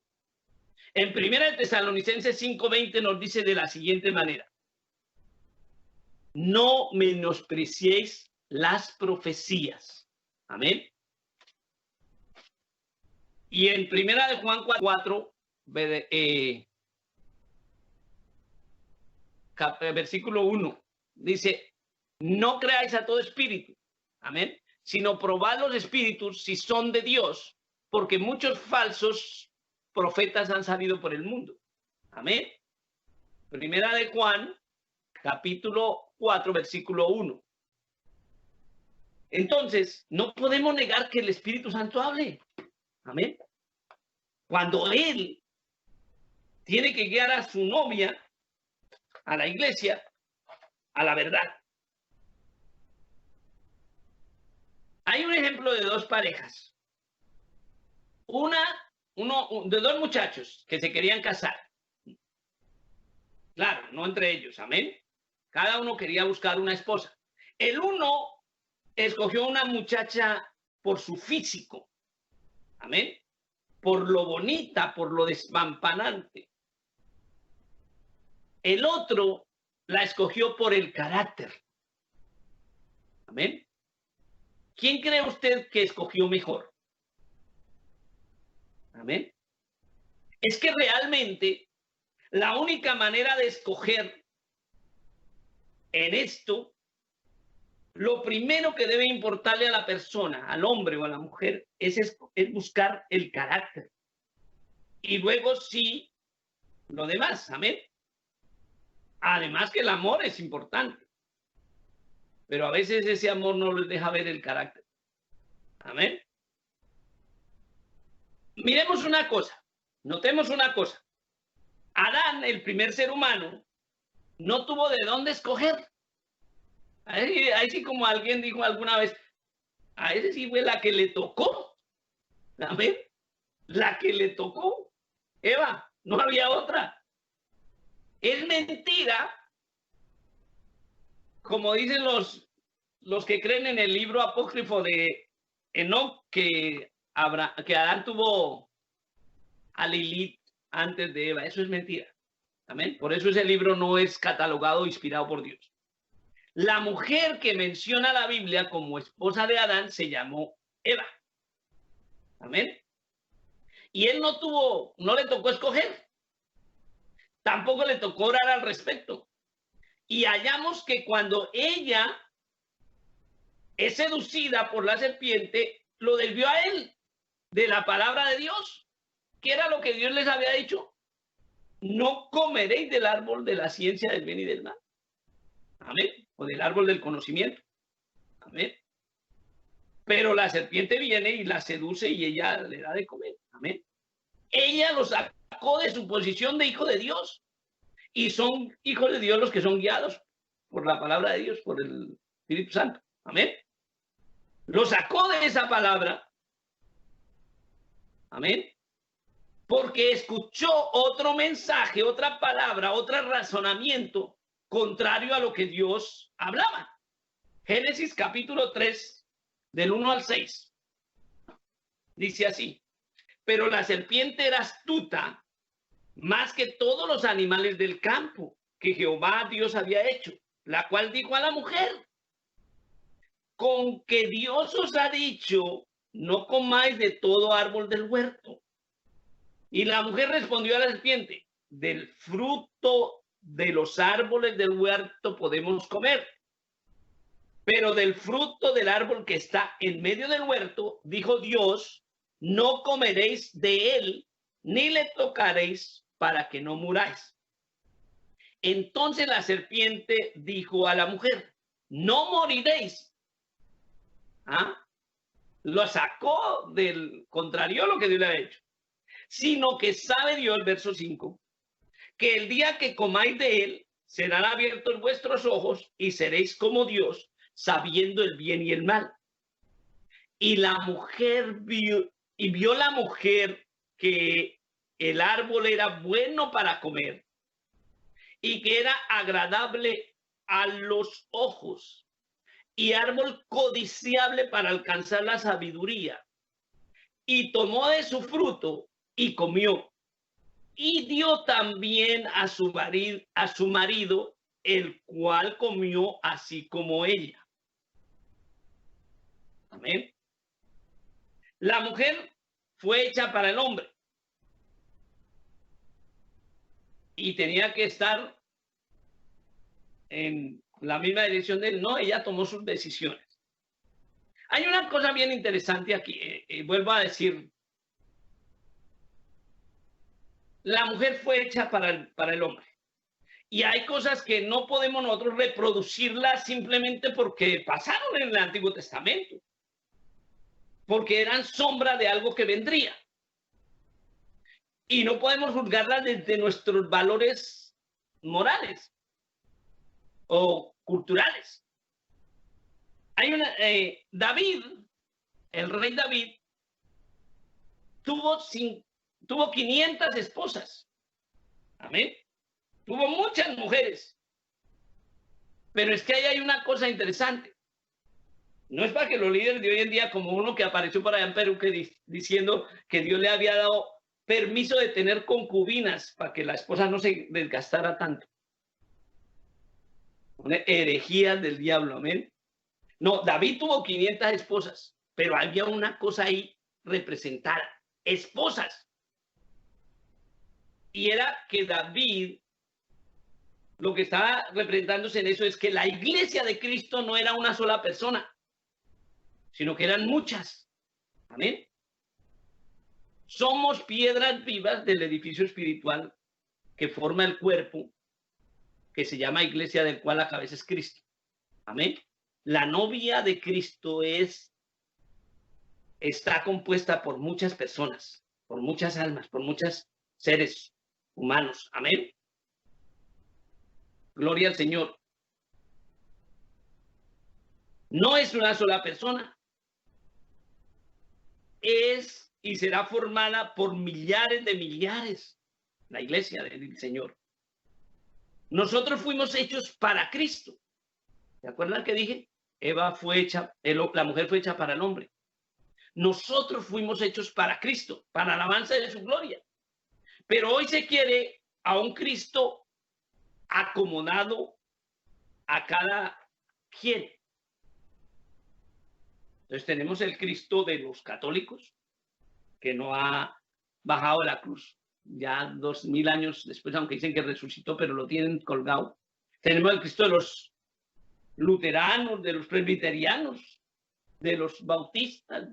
En 1 Tesalonicenses 5:20 nos dice de la siguiente manera: no menospreciéis las profecías. Amén. Y en 1 de Juan 4, versículo 1, dice: no creáis a todo espíritu, amén, sino probad los espíritus si son de Dios, porque muchos falsos profetas han salido por el mundo. Amén. 1 de Juan, capítulo 4, versículo 1. Entonces, no podemos negar que el Espíritu Santo hable. Amén. Cuando él tiene que guiar a su novia, a la iglesia, a la verdad. Hay un ejemplo de dos parejas. Uno de dos muchachos que se querían casar. Claro, no entre ellos, amén. Cada uno quería buscar una esposa. El uno escogió una muchacha por su físico, amén, por lo bonita, por lo despampanante. El otro la escogió por el carácter, amén. ¿Quién cree usted que escogió mejor? Amén. Es que realmente la única manera de escoger en esto, lo primero que debe importarle a la persona, al hombre o a la mujer, es buscar el carácter. Y luego sí, lo demás, amén. Además que el amor es importante. Pero a veces ese amor no les deja ver el carácter. Amén. Miremos una cosa, notemos una cosa. Adán, el primer ser humano, no tuvo de dónde escoger. Ahí sí, como alguien dijo alguna vez, a ese sí fue la que le tocó. Amén. La que le tocó. Eva, no había otra. Es mentira, como dicen los que creen en el libro apócrifo de Enoc, que Adán tuvo a Lilith antes de Eva. Eso es mentira. Amén. Por eso ese libro no es catalogado, inspirado por Dios. La mujer que menciona la Biblia como esposa de Adán se llamó Eva. Amén. Y él no le tocó escoger. Tampoco le tocó orar al respecto. Y hallamos que cuando ella es seducida por la serpiente, lo desvió a él de la palabra de Dios, que era lo que Dios les había dicho: no comeréis del árbol de la ciencia del bien y del mal. Amén. O del árbol del conocimiento. Amén. Pero la serpiente viene y la seduce y ella le da de comer. Amén. Ella lo sacó de su posición de hijo de Dios. Y son hijos de Dios los que son guiados por la palabra de Dios, por el Espíritu Santo. Amén. Lo sacó de esa palabra. Amén. Porque escuchó otro mensaje, otra palabra, otro razonamiento contrario a lo que Dios hablaba. Génesis capítulo 3, del 1 al 6. Dice así: pero la serpiente era astuta más que todos los animales del campo que Jehová Dios había hecho, la cual dijo a la mujer: con que Dios os ha dicho, no comáis de todo árbol del huerto. Y la mujer respondió a la serpiente: del fruto de los árboles del huerto podemos comer, pero del fruto del árbol que está en medio del huerto, dijo Dios, no comeréis de él, ni le tocaréis, para que no muráis. Entonces la serpiente dijo a la mujer: no moriréis. ¿Ah? lo sacó del contrario a lo que Dios le había hecho. Sino que sabe Dios, el verso 5, que el día que comáis de él, serán abiertos vuestros ojos y seréis como Dios, sabiendo el bien y el mal. Y la mujer vio la mujer que el árbol era bueno para comer y que era agradable a los ojos y árbol codiciable para alcanzar la sabiduría. Y tomó de su fruto y comió. Y dio también a su marido, el cual comió así como ella. Amén. La mujer fue hecha para el hombre y tenía que estar en la misma dirección de él. No, ella tomó sus decisiones. Hay una cosa bien interesante aquí. Vuelvo a decir, la mujer fue hecha para el hombre. Y hay cosas que no podemos nosotros reproducirlas simplemente porque pasaron en el Antiguo Testamento, porque eran sombra de algo que vendría. Y no podemos juzgarlas desde nuestros valores morales o culturales. Hay David, el rey David, tuvo 500 esposas. Amén. Tuvo muchas mujeres. Pero es que ahí hay una cosa interesante. No es para que los líderes de hoy en día, como uno que apareció por allá en Perú, diciendo que Dios le había dado permiso de tener concubinas para que la esposa no se desgastara tanto. Una herejía del diablo, amén. No, David tuvo 500 esposas, pero había una cosa ahí representada, esposas. Y era que David, lo que estaba representándose en eso es que la iglesia de Cristo no era una sola persona, sino que eran muchas. Amén. Somos piedras vivas del edificio espiritual que forma el cuerpo, que se llama iglesia, del cual la cabeza es Cristo. Amén. La novia de Cristo está compuesta por muchas personas, por muchas almas, por muchos seres humanos. Amén. Gloria al Señor. No es una sola persona. Es y será formada por millares de millares, la iglesia del Señor. Nosotros fuimos hechos para Cristo. ¿Se acuerdan que dije? Eva fue hecha, la mujer fue hecha para el hombre. Nosotros fuimos hechos para Cristo, para la alabanza de su gloria. Pero hoy se quiere a un Cristo acomodado a cada quien. Entonces tenemos el Cristo de los católicos, que no ha bajado de la cruz. Ya 2000 años después, aunque dicen que resucitó, pero lo tienen colgado. Tenemos el Cristo de los luteranos, de los presbiterianos, de los bautistas,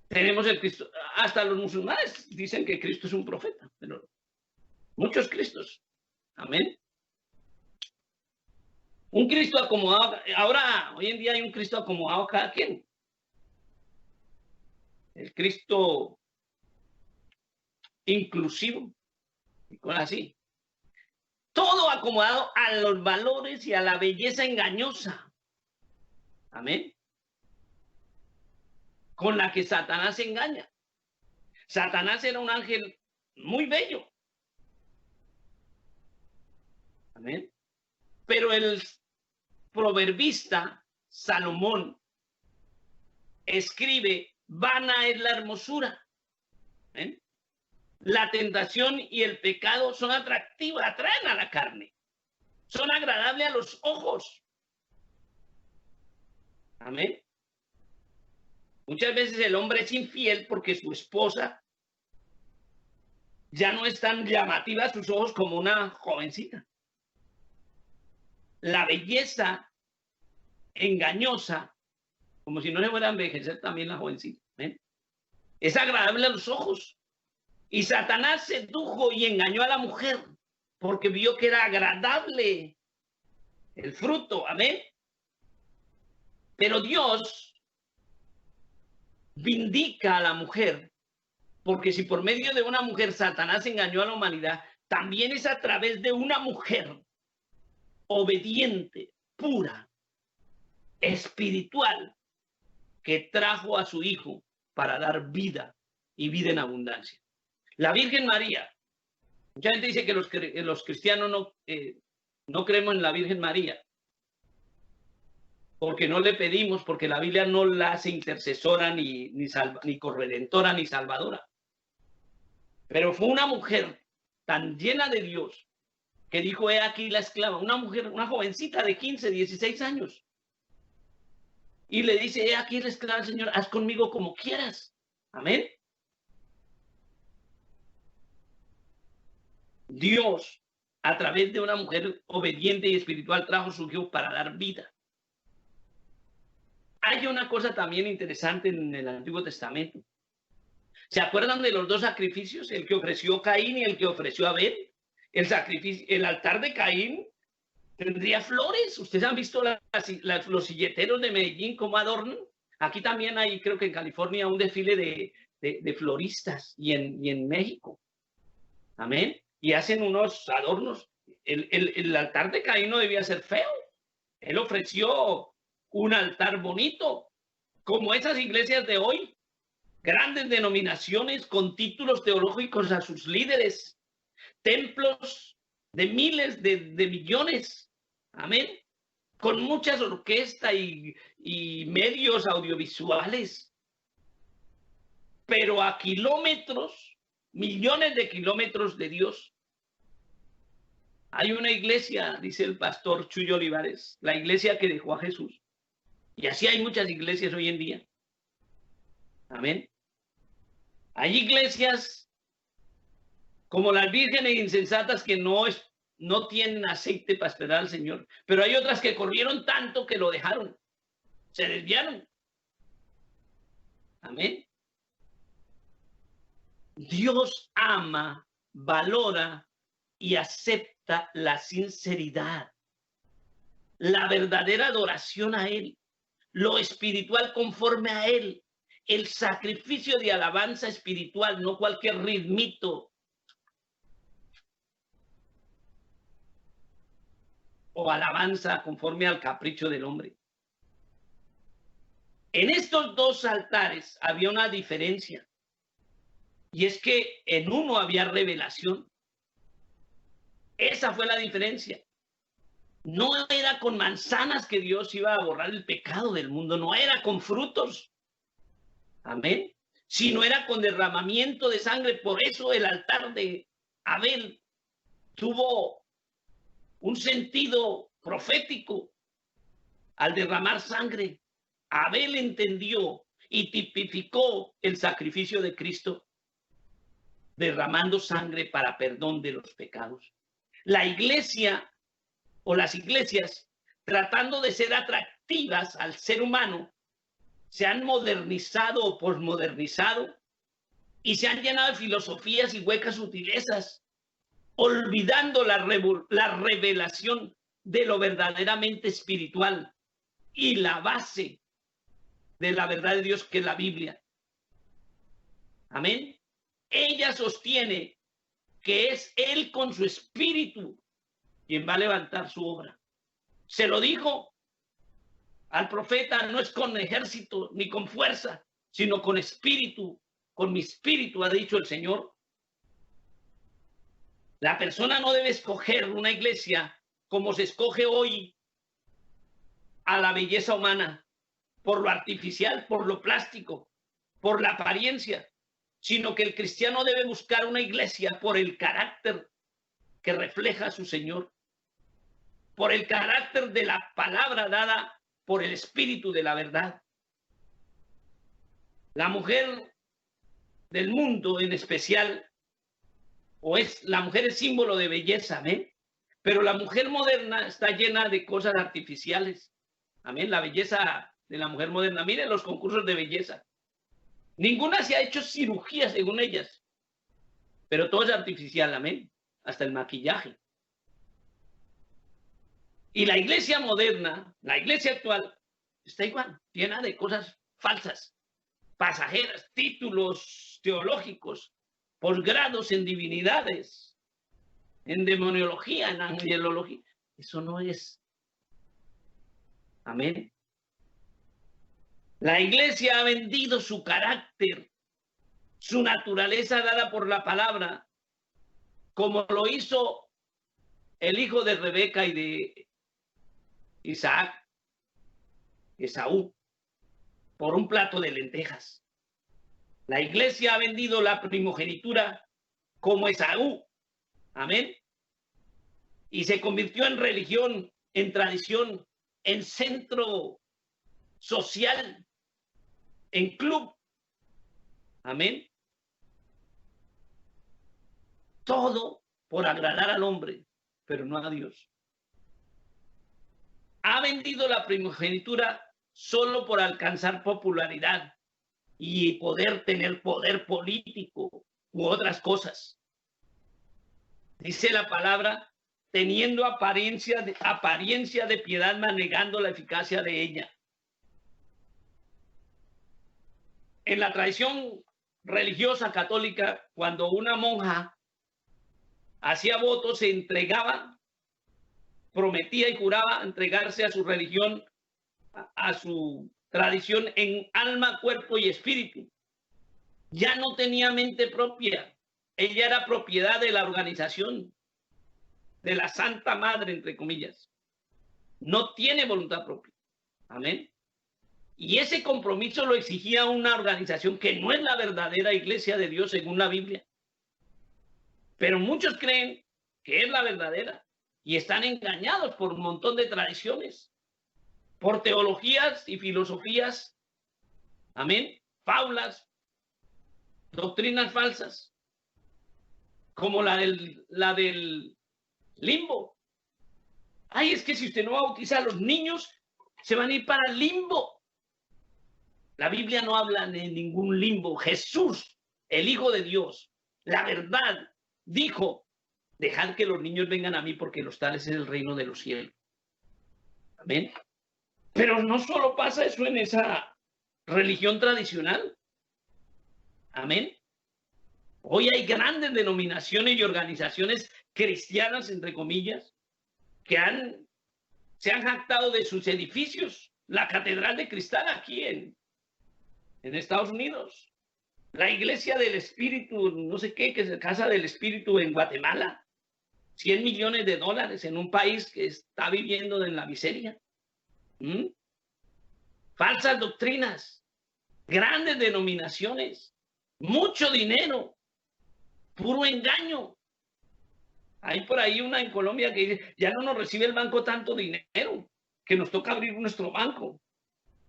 tenemos el Cristo, hasta los musulmanes dicen que Cristo es un profeta, pero muchos Cristos. Amén. Un Cristo acomodado. Ahora, hoy en día hay un Cristo acomodado a cada quien. El Cristo inclusivo, y cosas así. Todo acomodado a los valores y a la belleza engañosa. Amén. Con la que Satanás engaña. Satanás era un ángel muy bello. Amén. Pero el proverbista Salomón escribe: vana es la hermosura. ¿Eh? La tentación y el pecado son atractivas, atraen a la carne, son agradables a los ojos. Amén. Muchas veces el hombre es infiel porque su esposa ya no es tan llamativa a sus ojos como una jovencita. La belleza engañosa, como si no se fuera a envejecer también la jovencita, ¿eh? Es agradable a los ojos. Y Satanás sedujo y engañó a la mujer porque vio que era agradable el fruto. Amén. Pero Dios vindica a la mujer, porque si por medio de una mujer Satanás engañó a la humanidad, también es a través de una mujer obediente, pura, espiritual, que trajo a su hijo para dar vida y vida en abundancia. La Virgen María. Mucha gente dice que los cristianos no creemos en la Virgen María, porque no le pedimos, porque la Biblia no la hace intercesora, ni corredentora, ni salvadora. Pero fue una mujer tan llena de Dios que dijo: he aquí la esclava, una mujer, una jovencita de 15, 16 años. Y le dice: he aquí la esclava del Señor, haz conmigo como quieras. Amén. Dios, a través de una mujer obediente y espiritual, trajo su hijo para dar vida. Hay una cosa también interesante en el Antiguo Testamento. ¿Se acuerdan de los dos sacrificios? El que ofreció Caín y el que ofreció Abel. El altar de Caín tendría flores. Ustedes han visto los silleteros de Medellín cómo adornan. Aquí también hay, creo que en California, un desfile de floristas y en México. Amén. Y hacen unos adornos. El altar de Caín no debía ser feo. Él ofreció un altar bonito, como esas iglesias de hoy, grandes denominaciones con títulos teológicos a sus líderes, templos de miles de millones, amén, con muchas orquestas y medios audiovisuales, pero a kilómetros, millones de kilómetros de Dios. Hay una iglesia, dice el pastor Chuyo Olivares, la iglesia que dejó a Jesús. Y así hay muchas iglesias hoy en día. Amén. Hay iglesias como las vírgenes insensatas que no tienen aceite para esperar al Señor. Pero hay otras que corrieron tanto que lo dejaron. Se desviaron. Amén. Dios ama, valora y acepta la sinceridad, la verdadera adoración a Él, lo espiritual conforme a Él, el sacrificio de alabanza espiritual, no cualquier ritmito o alabanza conforme al capricho del hombre. En estos dos altares había una diferencia, y es que en uno había revelación. Esa fue la diferencia. No era con manzanas que Dios iba a borrar el pecado del mundo, no era con frutos. Amén. Sino era con derramamiento de sangre. Por eso el altar de Abel tuvo un sentido profético al derramar sangre. Abel entendió y tipificó el sacrificio de Cristo, derramando sangre para perdón de los pecados. La iglesia o las iglesias, tratando de ser atractivas al ser humano, se han modernizado o posmodernizado y se han llenado de filosofías y huecas sutilezas, olvidando la revelación de lo verdaderamente espiritual y la base de la verdad de Dios, que es la Biblia. Amén. Ella sostiene que es Él con su espíritu quien va a levantar su obra. Se lo dijo al profeta: no es con ejército ni con fuerza, sino con espíritu. Con mi espíritu, ha dicho el Señor. La persona no debe escoger una iglesia como se escoge hoy a la belleza humana, por lo artificial, por lo plástico, por la apariencia, sino que el cristiano debe buscar una iglesia por el carácter que refleja a su Señor, por el carácter de la palabra dada por el espíritu de la verdad. La mujer del mundo en especial, la mujer es símbolo de belleza, amén. Pero la mujer moderna está llena de cosas artificiales, amén. La belleza de la mujer moderna, miren los concursos de belleza. Ninguna se ha hecho cirugía según ellas, pero todo es artificial, amén. Hasta el maquillaje. Y la iglesia moderna, la iglesia actual, está igual, llena de cosas falsas, pasajeras, títulos teológicos, posgrados en divinidades, en demoniología, en angelología. Eso no es. Amén. La iglesia ha vendido su carácter, su naturaleza dada por la palabra, como lo hizo el hijo de Rebeca y de Isaac, Esaú, por un plato de lentejas. La iglesia ha vendido la primogenitura como Esaú. Amén. Y se convirtió en religión, en tradición, en centro social, en club. Amén. Todo por agradar al hombre, pero no a Dios. Ha vendido la primogenitura solo por alcanzar popularidad y poder tener poder político u otras cosas. Dice la palabra, teniendo apariencia de piedad, mas negando la eficacia de ella. En la tradición religiosa católica, cuando una monja hacía votos, se entregaba, prometía y juraba entregarse a su religión, a su tradición en alma, cuerpo y espíritu. Ya no tenía mente propia. Ella era propiedad de la organización, de la Santa Madre, entre comillas. No tiene voluntad propia. Amén. Y ese compromiso lo exigía una organización que no es la verdadera iglesia de Dios según la Biblia. Pero muchos creen que es la verdadera y están engañados por un montón de tradiciones, por teologías y filosofías, amén, fábulas, doctrinas falsas, como la del limbo. Ay, es que si usted no bautiza a los niños, se van a ir para el limbo. La Biblia no habla de ningún limbo. Jesús, el Hijo de Dios, la verdad, dijo, dejad que los niños vengan a mí porque los tales es el reino de los cielos. Amén. Pero no solo pasa eso en esa religión tradicional. Amén. Hoy hay grandes denominaciones y organizaciones cristianas, entre comillas, que se han jactado de sus edificios. La Catedral de Cristal aquí en Estados Unidos. La Iglesia del Espíritu, no sé qué, que es la Casa del Espíritu en Guatemala. 100 millones de dólares en un país que está viviendo en la miseria. Falsas doctrinas, grandes denominaciones, mucho dinero, puro engaño. Hay por ahí una en Colombia que dice, ya no nos recibe el banco tanto dinero, que nos toca abrir nuestro banco,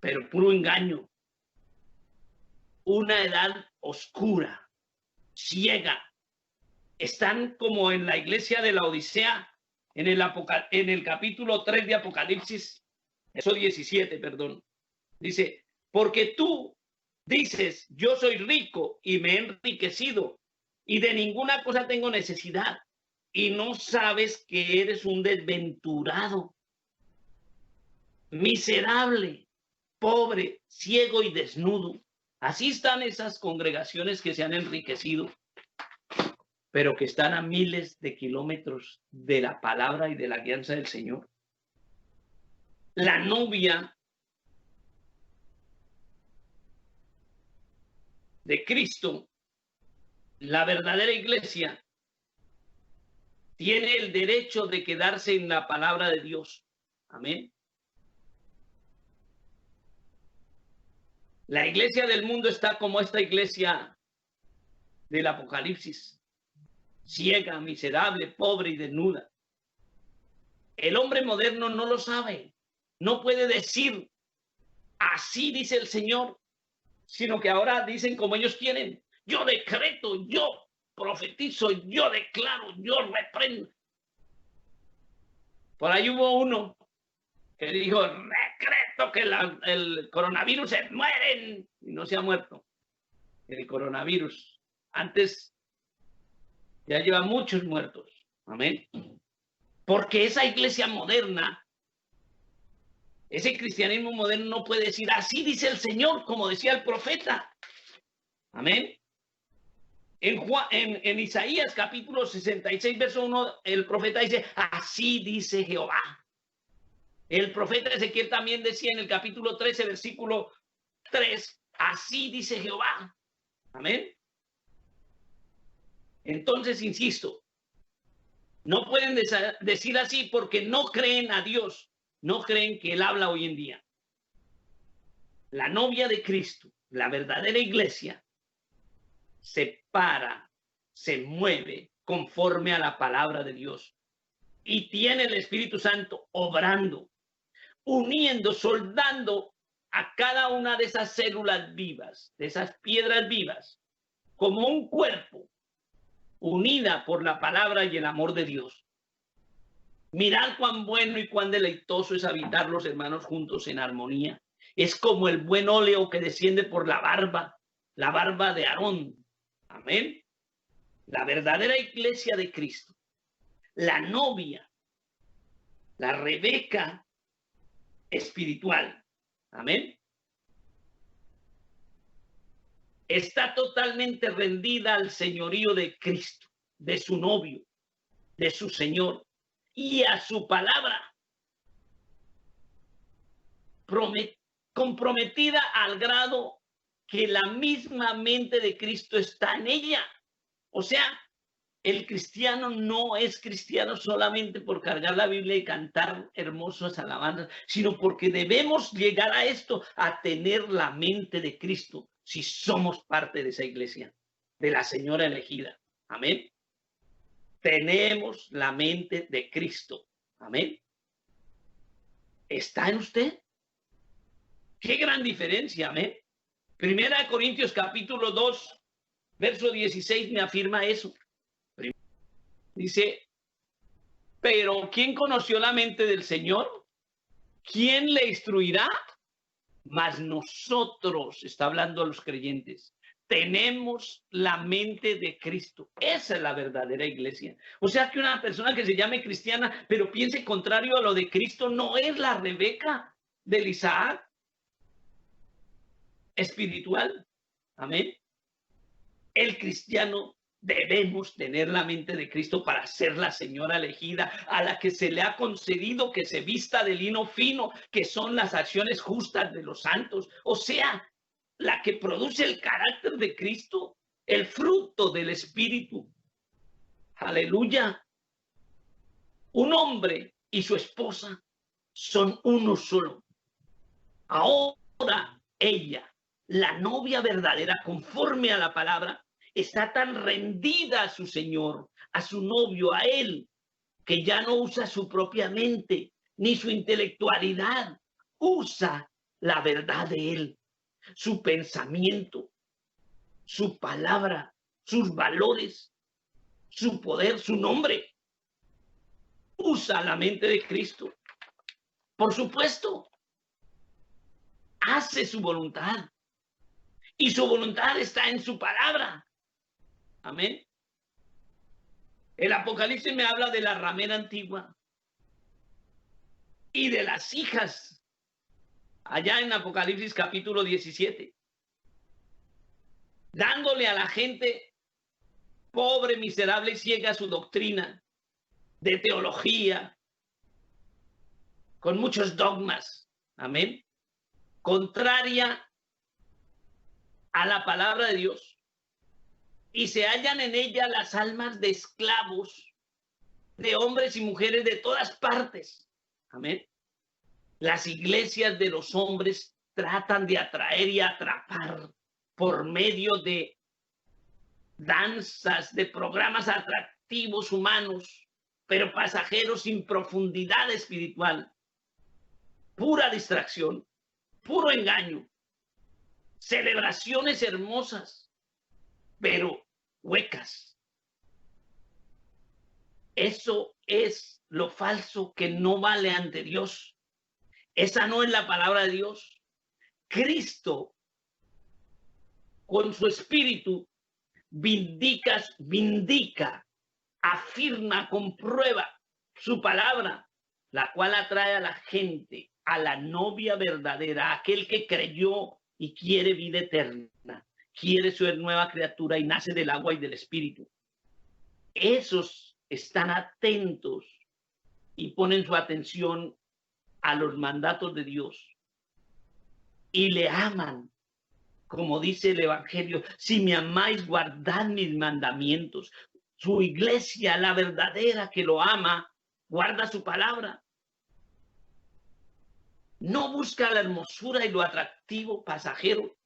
pero puro engaño. Una edad oscura, ciega. Están como en la iglesia de la Odisea, en el capítulo 3 de Apocalipsis, eso 17, perdón. Dice, porque tú dices, yo soy rico y me he enriquecido y de ninguna cosa tengo necesidad y no sabes que eres un desventurado, miserable, pobre, ciego y desnudo. Así están esas congregaciones que se han enriquecido, pero que están a miles de kilómetros de la palabra y de la guianza del Señor. La novia de Cristo, la verdadera iglesia, tiene el derecho de quedarse en la palabra de Dios. Amén. La iglesia del mundo está como esta iglesia del Apocalipsis, ciega, miserable, pobre y desnuda. El hombre moderno no lo sabe, no puede decir, así dice el Señor, sino que ahora dicen como ellos quieren. Yo decreto, yo profetizo, yo declaro, yo reprendo. Por ahí hubo uno que dijo, decreto que el coronavirus se mueren, y no se ha muerto el coronavirus. Antes ya lleva muchos muertos. Amén. Porque esa iglesia moderna Ese cristianismo moderno no puede decir, así dice el Señor, como decía el profeta. Amén. En Isaías capítulo 66, verso 1, el profeta dice, así dice Jehová. El profeta Ezequiel también decía en el capítulo 13, versículo 3, así dice Jehová. Amén. Entonces, insisto, no pueden decir así porque no creen a Dios, no creen que Él habla hoy en día. La novia de Cristo, la verdadera iglesia, se para, se mueve conforme a la palabra de Dios y tiene el Espíritu Santo obrando, uniendo, soldando a cada una de esas células vivas, de esas piedras vivas, como un cuerpo, unida por la palabra y el amor de Dios. Mirad cuán bueno y cuán deleitoso es habitar los hermanos juntos en armonía. Es como el buen óleo que desciende por la barba de Aarón. Amén. La verdadera iglesia de Cristo, la novia, la Rebeca espiritual. Amén. Está totalmente rendida al señorío de Cristo, de su novio, de su Señor y a su palabra, comprometida al grado que la misma mente de Cristo está en ella. O sea, el cristiano no es cristiano solamente por cargar la Biblia y cantar hermosas alabanzas, sino porque debemos llegar a esto, a tener la mente de Cristo, si somos parte de esa iglesia, de la Señora elegida. Amén. Tenemos la mente de Cristo. Amén. ¿Está en usted? Qué gran diferencia. Amén. Primera de Corintios capítulo 2, verso 16 me afirma eso. Dice, pero ¿quién conoció la mente del Señor? ¿Quién le instruirá? Mas nosotros, está hablando a los creyentes, tenemos la mente de Cristo. Esa es la verdadera iglesia. O sea que una persona que se llame cristiana, pero piense contrario a lo de Cristo, no es la Rebeca del Isaac espiritual. Amén. El cristiano debemos tener la mente de Cristo para ser la señora elegida a la que se le ha concedido que se vista de lino fino, que son las acciones justas de los santos. O sea, la que produce el carácter de Cristo, el fruto del Espíritu. Aleluya. Un hombre y su esposa son uno solo. Ahora ella, la novia verdadera, conforme a la palabra, está tan rendida a su Señor, a su novio, a Él, que ya no usa su propia mente ni su intelectualidad, usa la verdad de Él, su pensamiento, su palabra, sus valores, su poder, su nombre. Usa la mente de Cristo. Por supuesto, hace su voluntad. Y su voluntad está en su palabra. Amén. El Apocalipsis me habla de la ramera antigua y de las hijas. Allá en Apocalipsis capítulo 17. Dándole a la gente pobre, miserable y ciega su doctrina de teología, con muchos dogmas. Amén. Contraria a la palabra de Dios. Y se hallan en ella las almas de esclavos, de hombres y mujeres de todas partes. Amén. Las iglesias de los hombres tratan de atraer y atrapar por medio de danzas, de programas atractivos humanos, pero pasajeros sin profundidad espiritual. Pura distracción, puro engaño, celebraciones hermosas, pero huecas. Eso es lo falso que no vale ante Dios. Esa no es la palabra de Dios. Cristo, con su espíritu, vindica, afirma, comprueba su palabra, la cual atrae a la gente a la novia verdadera, aquel que creyó y quiere vida eterna, quiere ser nueva criatura y nace del agua y del espíritu. Esos están atentos y ponen su atención a los mandatos de Dios y le aman, como dice el Evangelio: si me amáis, guardad mis mandamientos. Su iglesia, la verdadera que lo ama, guarda su palabra. No busca la hermosura y lo atractivo pasajero,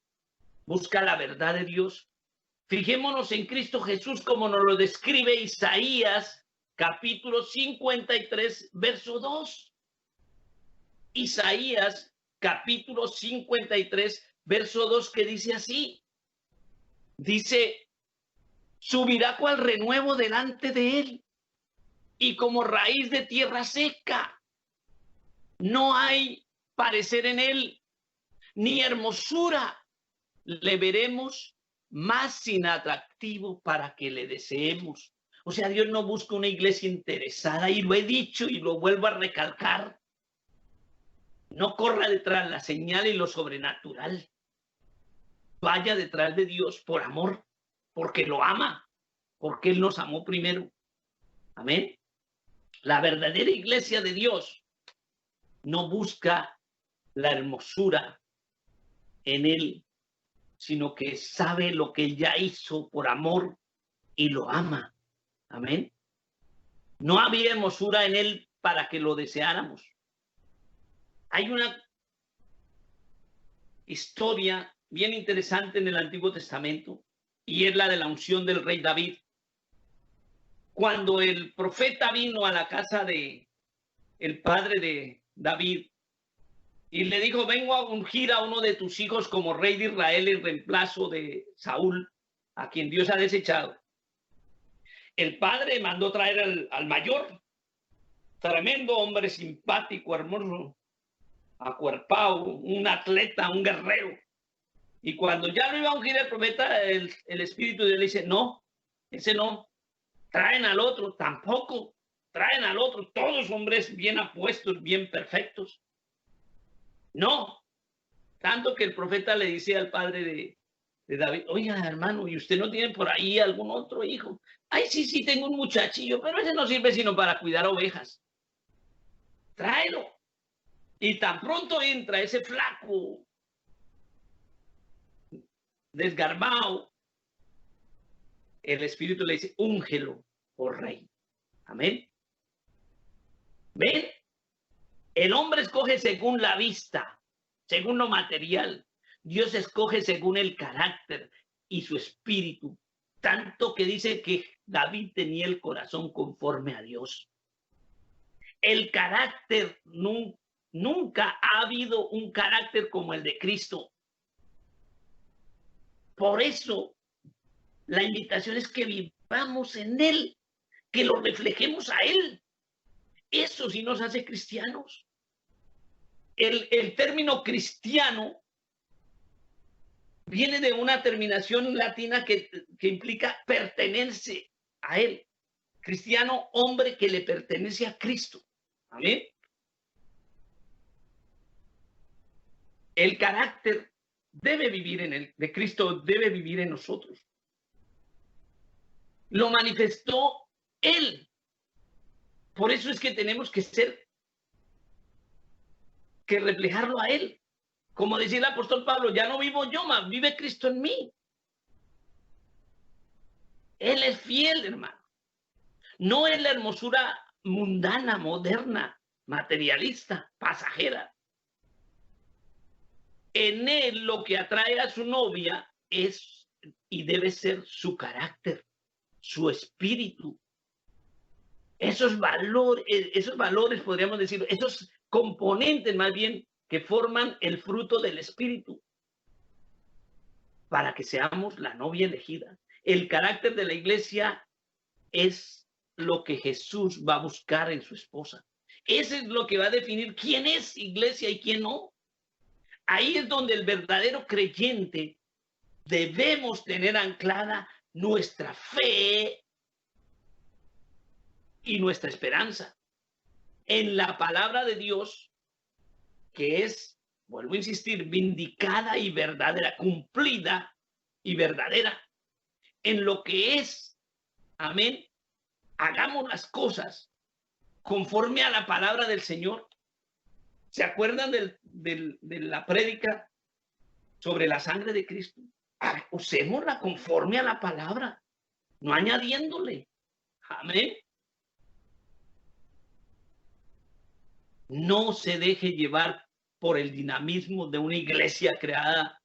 busca la verdad de Dios. Fijémonos en Cristo Jesús, como nos lo describe Isaías, capítulo 53, verso 2. Isaías, capítulo 53, verso 2, que dice así. Dice: subirá cual renuevo delante de él, y como raíz de tierra seca. No hay parecer en él, ni hermosura. Le veremos más sin atractivo para que le deseemos. O sea, Dios no busca una iglesia interesada, y lo he dicho y lo vuelvo a recalcar. No corra detrás de la señal y lo sobrenatural. Vaya detrás de Dios por amor, porque lo ama, porque Él nos amó primero. Amén. La verdadera iglesia de Dios no busca la hermosura en Él, sino que sabe lo que Él ya hizo por amor y lo ama. Amén. No había hermosura en Él para que lo deseáramos. Hay una historia bien interesante en el Antiguo Testamento, y es la de la unción del rey David. Cuando el profeta vino a la casa de el padre de David y le dijo: vengo a ungir a uno de tus hijos como rey de Israel en reemplazo de Saúl, a quien Dios ha desechado. El padre mandó traer al mayor, tremendo hombre, simpático, hermoso, acuerpado, un atleta, un guerrero. Y cuando ya lo iba a ungir el profeta, el espíritu de él dice: no, ese no. Traen al otro, tampoco. Traen al otro, todos hombres bien apuestos, bien perfectos. No. Tanto que el profeta le dice al padre de David: oiga, hermano, ¿y usted no tiene por ahí algún otro hijo? Ay, sí, tengo un muchachillo, pero ese no sirve sino para cuidar ovejas. Tráelo. Y tan pronto entra ese flaco, desgarbado, el espíritu le dice: úngelo por rey. Amén. ¿Ven? El hombre escoge según la vista, según lo material. Dios escoge según el carácter y su espíritu. Tanto que dice que David tenía el corazón conforme a Dios. El carácter, nunca ha habido un carácter como el de Cristo. Por eso, la invitación es que vivamos en Él, que lo reflejemos a Él. Eso sí nos hace cristianos. El término cristiano viene de una terminación latina que implica pertenecer a Él. Cristiano, hombre que le pertenece a Cristo. Amén. El carácter debe vivir en él, de Cristo debe vivir en nosotros. Lo manifestó Él. Por eso es que tenemos que reflejarlo a Él. Como decía el apóstol Pablo: ya no vivo yo, más vive Cristo en mí. Él es fiel, hermano. No es la hermosura mundana, moderna, materialista, pasajera. En él lo que atrae a su novia es y debe ser su carácter, su espíritu. Esos valores, podríamos decir, esos componentes más bien que forman el fruto del espíritu, para que seamos la novia elegida. El carácter de la iglesia es lo que Jesús va a buscar en su esposa. Ese es lo que va a definir quién es iglesia y quién no. Ahí es donde el verdadero creyente debemos tener anclada nuestra fe y nuestra esperanza en la palabra de Dios, que es, vuelvo a insistir, vindicada y verdadera, cumplida y verdadera. En lo que es, amén, hagamos las cosas conforme a la palabra del Señor. ¿Se acuerdan de la prédica sobre la sangre de Cristo? Usémosla conforme a la palabra, no añadiéndole. Amén. No se deje llevar por el dinamismo de una iglesia creada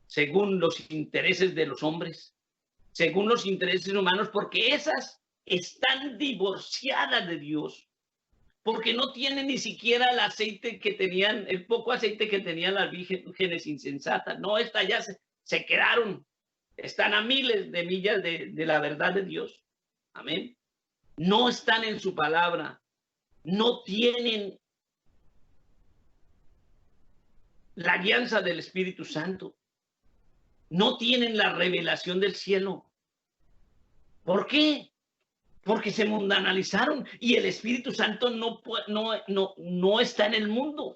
según los intereses de los hombres, según los intereses humanos, porque esas están divorciadas de Dios, porque no tienen ni siquiera el aceite que tenían, el poco aceite que tenían las vírgenes insensatas. No, estas ya se quedaron, están a miles de millas de la verdad de Dios. Amén. No están en su palabra, no tienen la guianza del Espíritu Santo, no tienen la revelación del cielo. ¿Por qué? Porque se mundanalizaron y el Espíritu Santo no está en el mundo.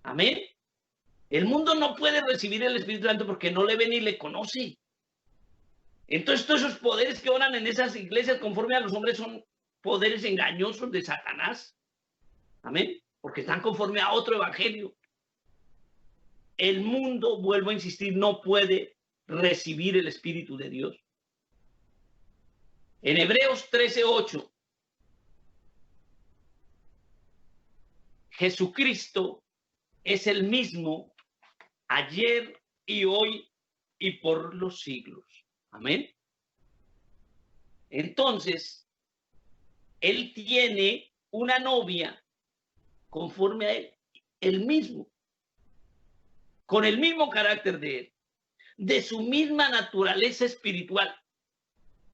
Amén. El mundo no puede recibir el Espíritu Santo porque no le ve ni le conoce. Entonces todos esos poderes que oran en esas iglesias conforme a los hombres son poderes engañosos de Satanás. Amén. Porque están conforme a otro evangelio. El mundo, vuelvo a insistir, no puede recibir el Espíritu de Dios. En Hebreos 13:8, Jesucristo es el mismo ayer y hoy y por los siglos. Amén. Entonces, Él tiene una novia conforme a Él mismo, con el mismo carácter de Él, de su misma naturaleza espiritual.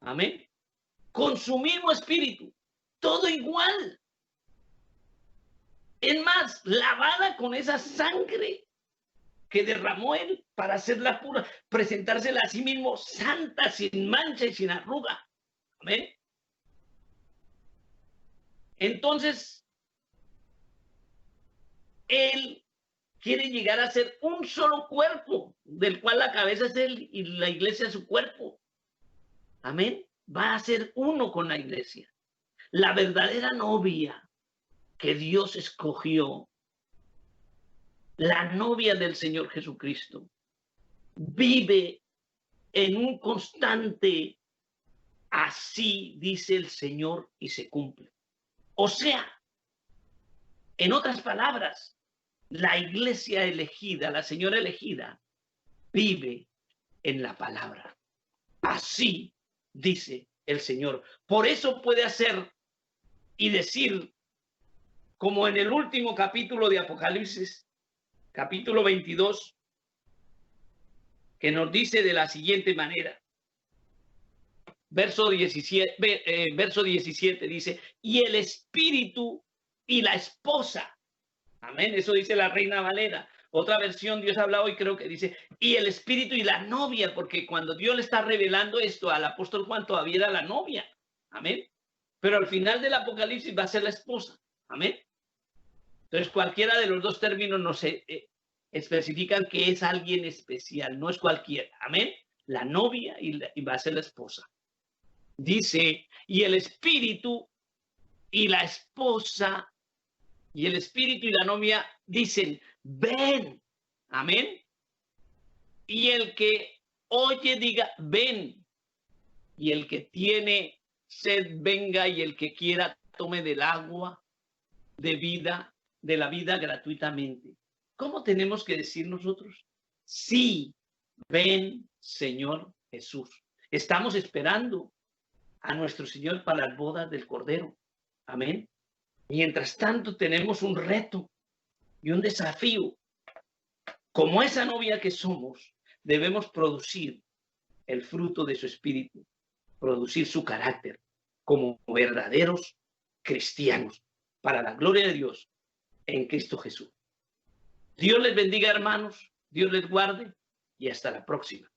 Amén. Con su mismo espíritu, todo igual. Es más, lavada con esa sangre que derramó Él para hacerla pura, presentársela a sí mismo santa, sin mancha y sin arruga. Amén. Entonces, Él quiere llegar a ser un solo cuerpo, del cual la cabeza es Él y la iglesia es su cuerpo. Amén. Va a ser uno con la iglesia. La verdadera novia que Dios escogió, la novia del Señor Jesucristo, vive en un constante así dice el Señor y se cumple. O sea, en otras palabras, la iglesia elegida, la señora elegida, vive en la palabra. Así dice el Señor. Por eso puede hacer y decir, como en el último capítulo de Apocalipsis, capítulo 22, que nos dice de la siguiente manera. Verso 17 dice, y el espíritu y la esposa. Amén, eso dice la Reina Valera. Otra versión, Dios habla hoy, creo que dice, y el espíritu y la novia, porque cuando Dios le está revelando esto al apóstol Juan, todavía era la novia. Amén. Pero al final del Apocalipsis va a ser la esposa. Amén. Entonces, cualquiera de los dos términos nos especifican que es alguien especial, no es cualquiera. Amén. La novia y va a ser la esposa. Dice, y el espíritu y la esposa, y el espíritu y la novia dicen, ven. Amén. Y el que oye diga, ven. Y el que tiene sed venga, y el que quiera tome del agua de vida, de la vida gratuitamente. ¿Cómo tenemos que decir nosotros? Sí, ven, Señor Jesús. Estamos esperando a nuestro Señor para las bodas del Cordero. Amén. Mientras tanto, tenemos un reto y un desafío. Como esa novia que somos, debemos producir el fruto de su espíritu, producir su carácter como verdaderos cristianos para la gloria de Dios en Cristo Jesús. Dios les bendiga, hermanos. Dios les guarde y hasta la próxima.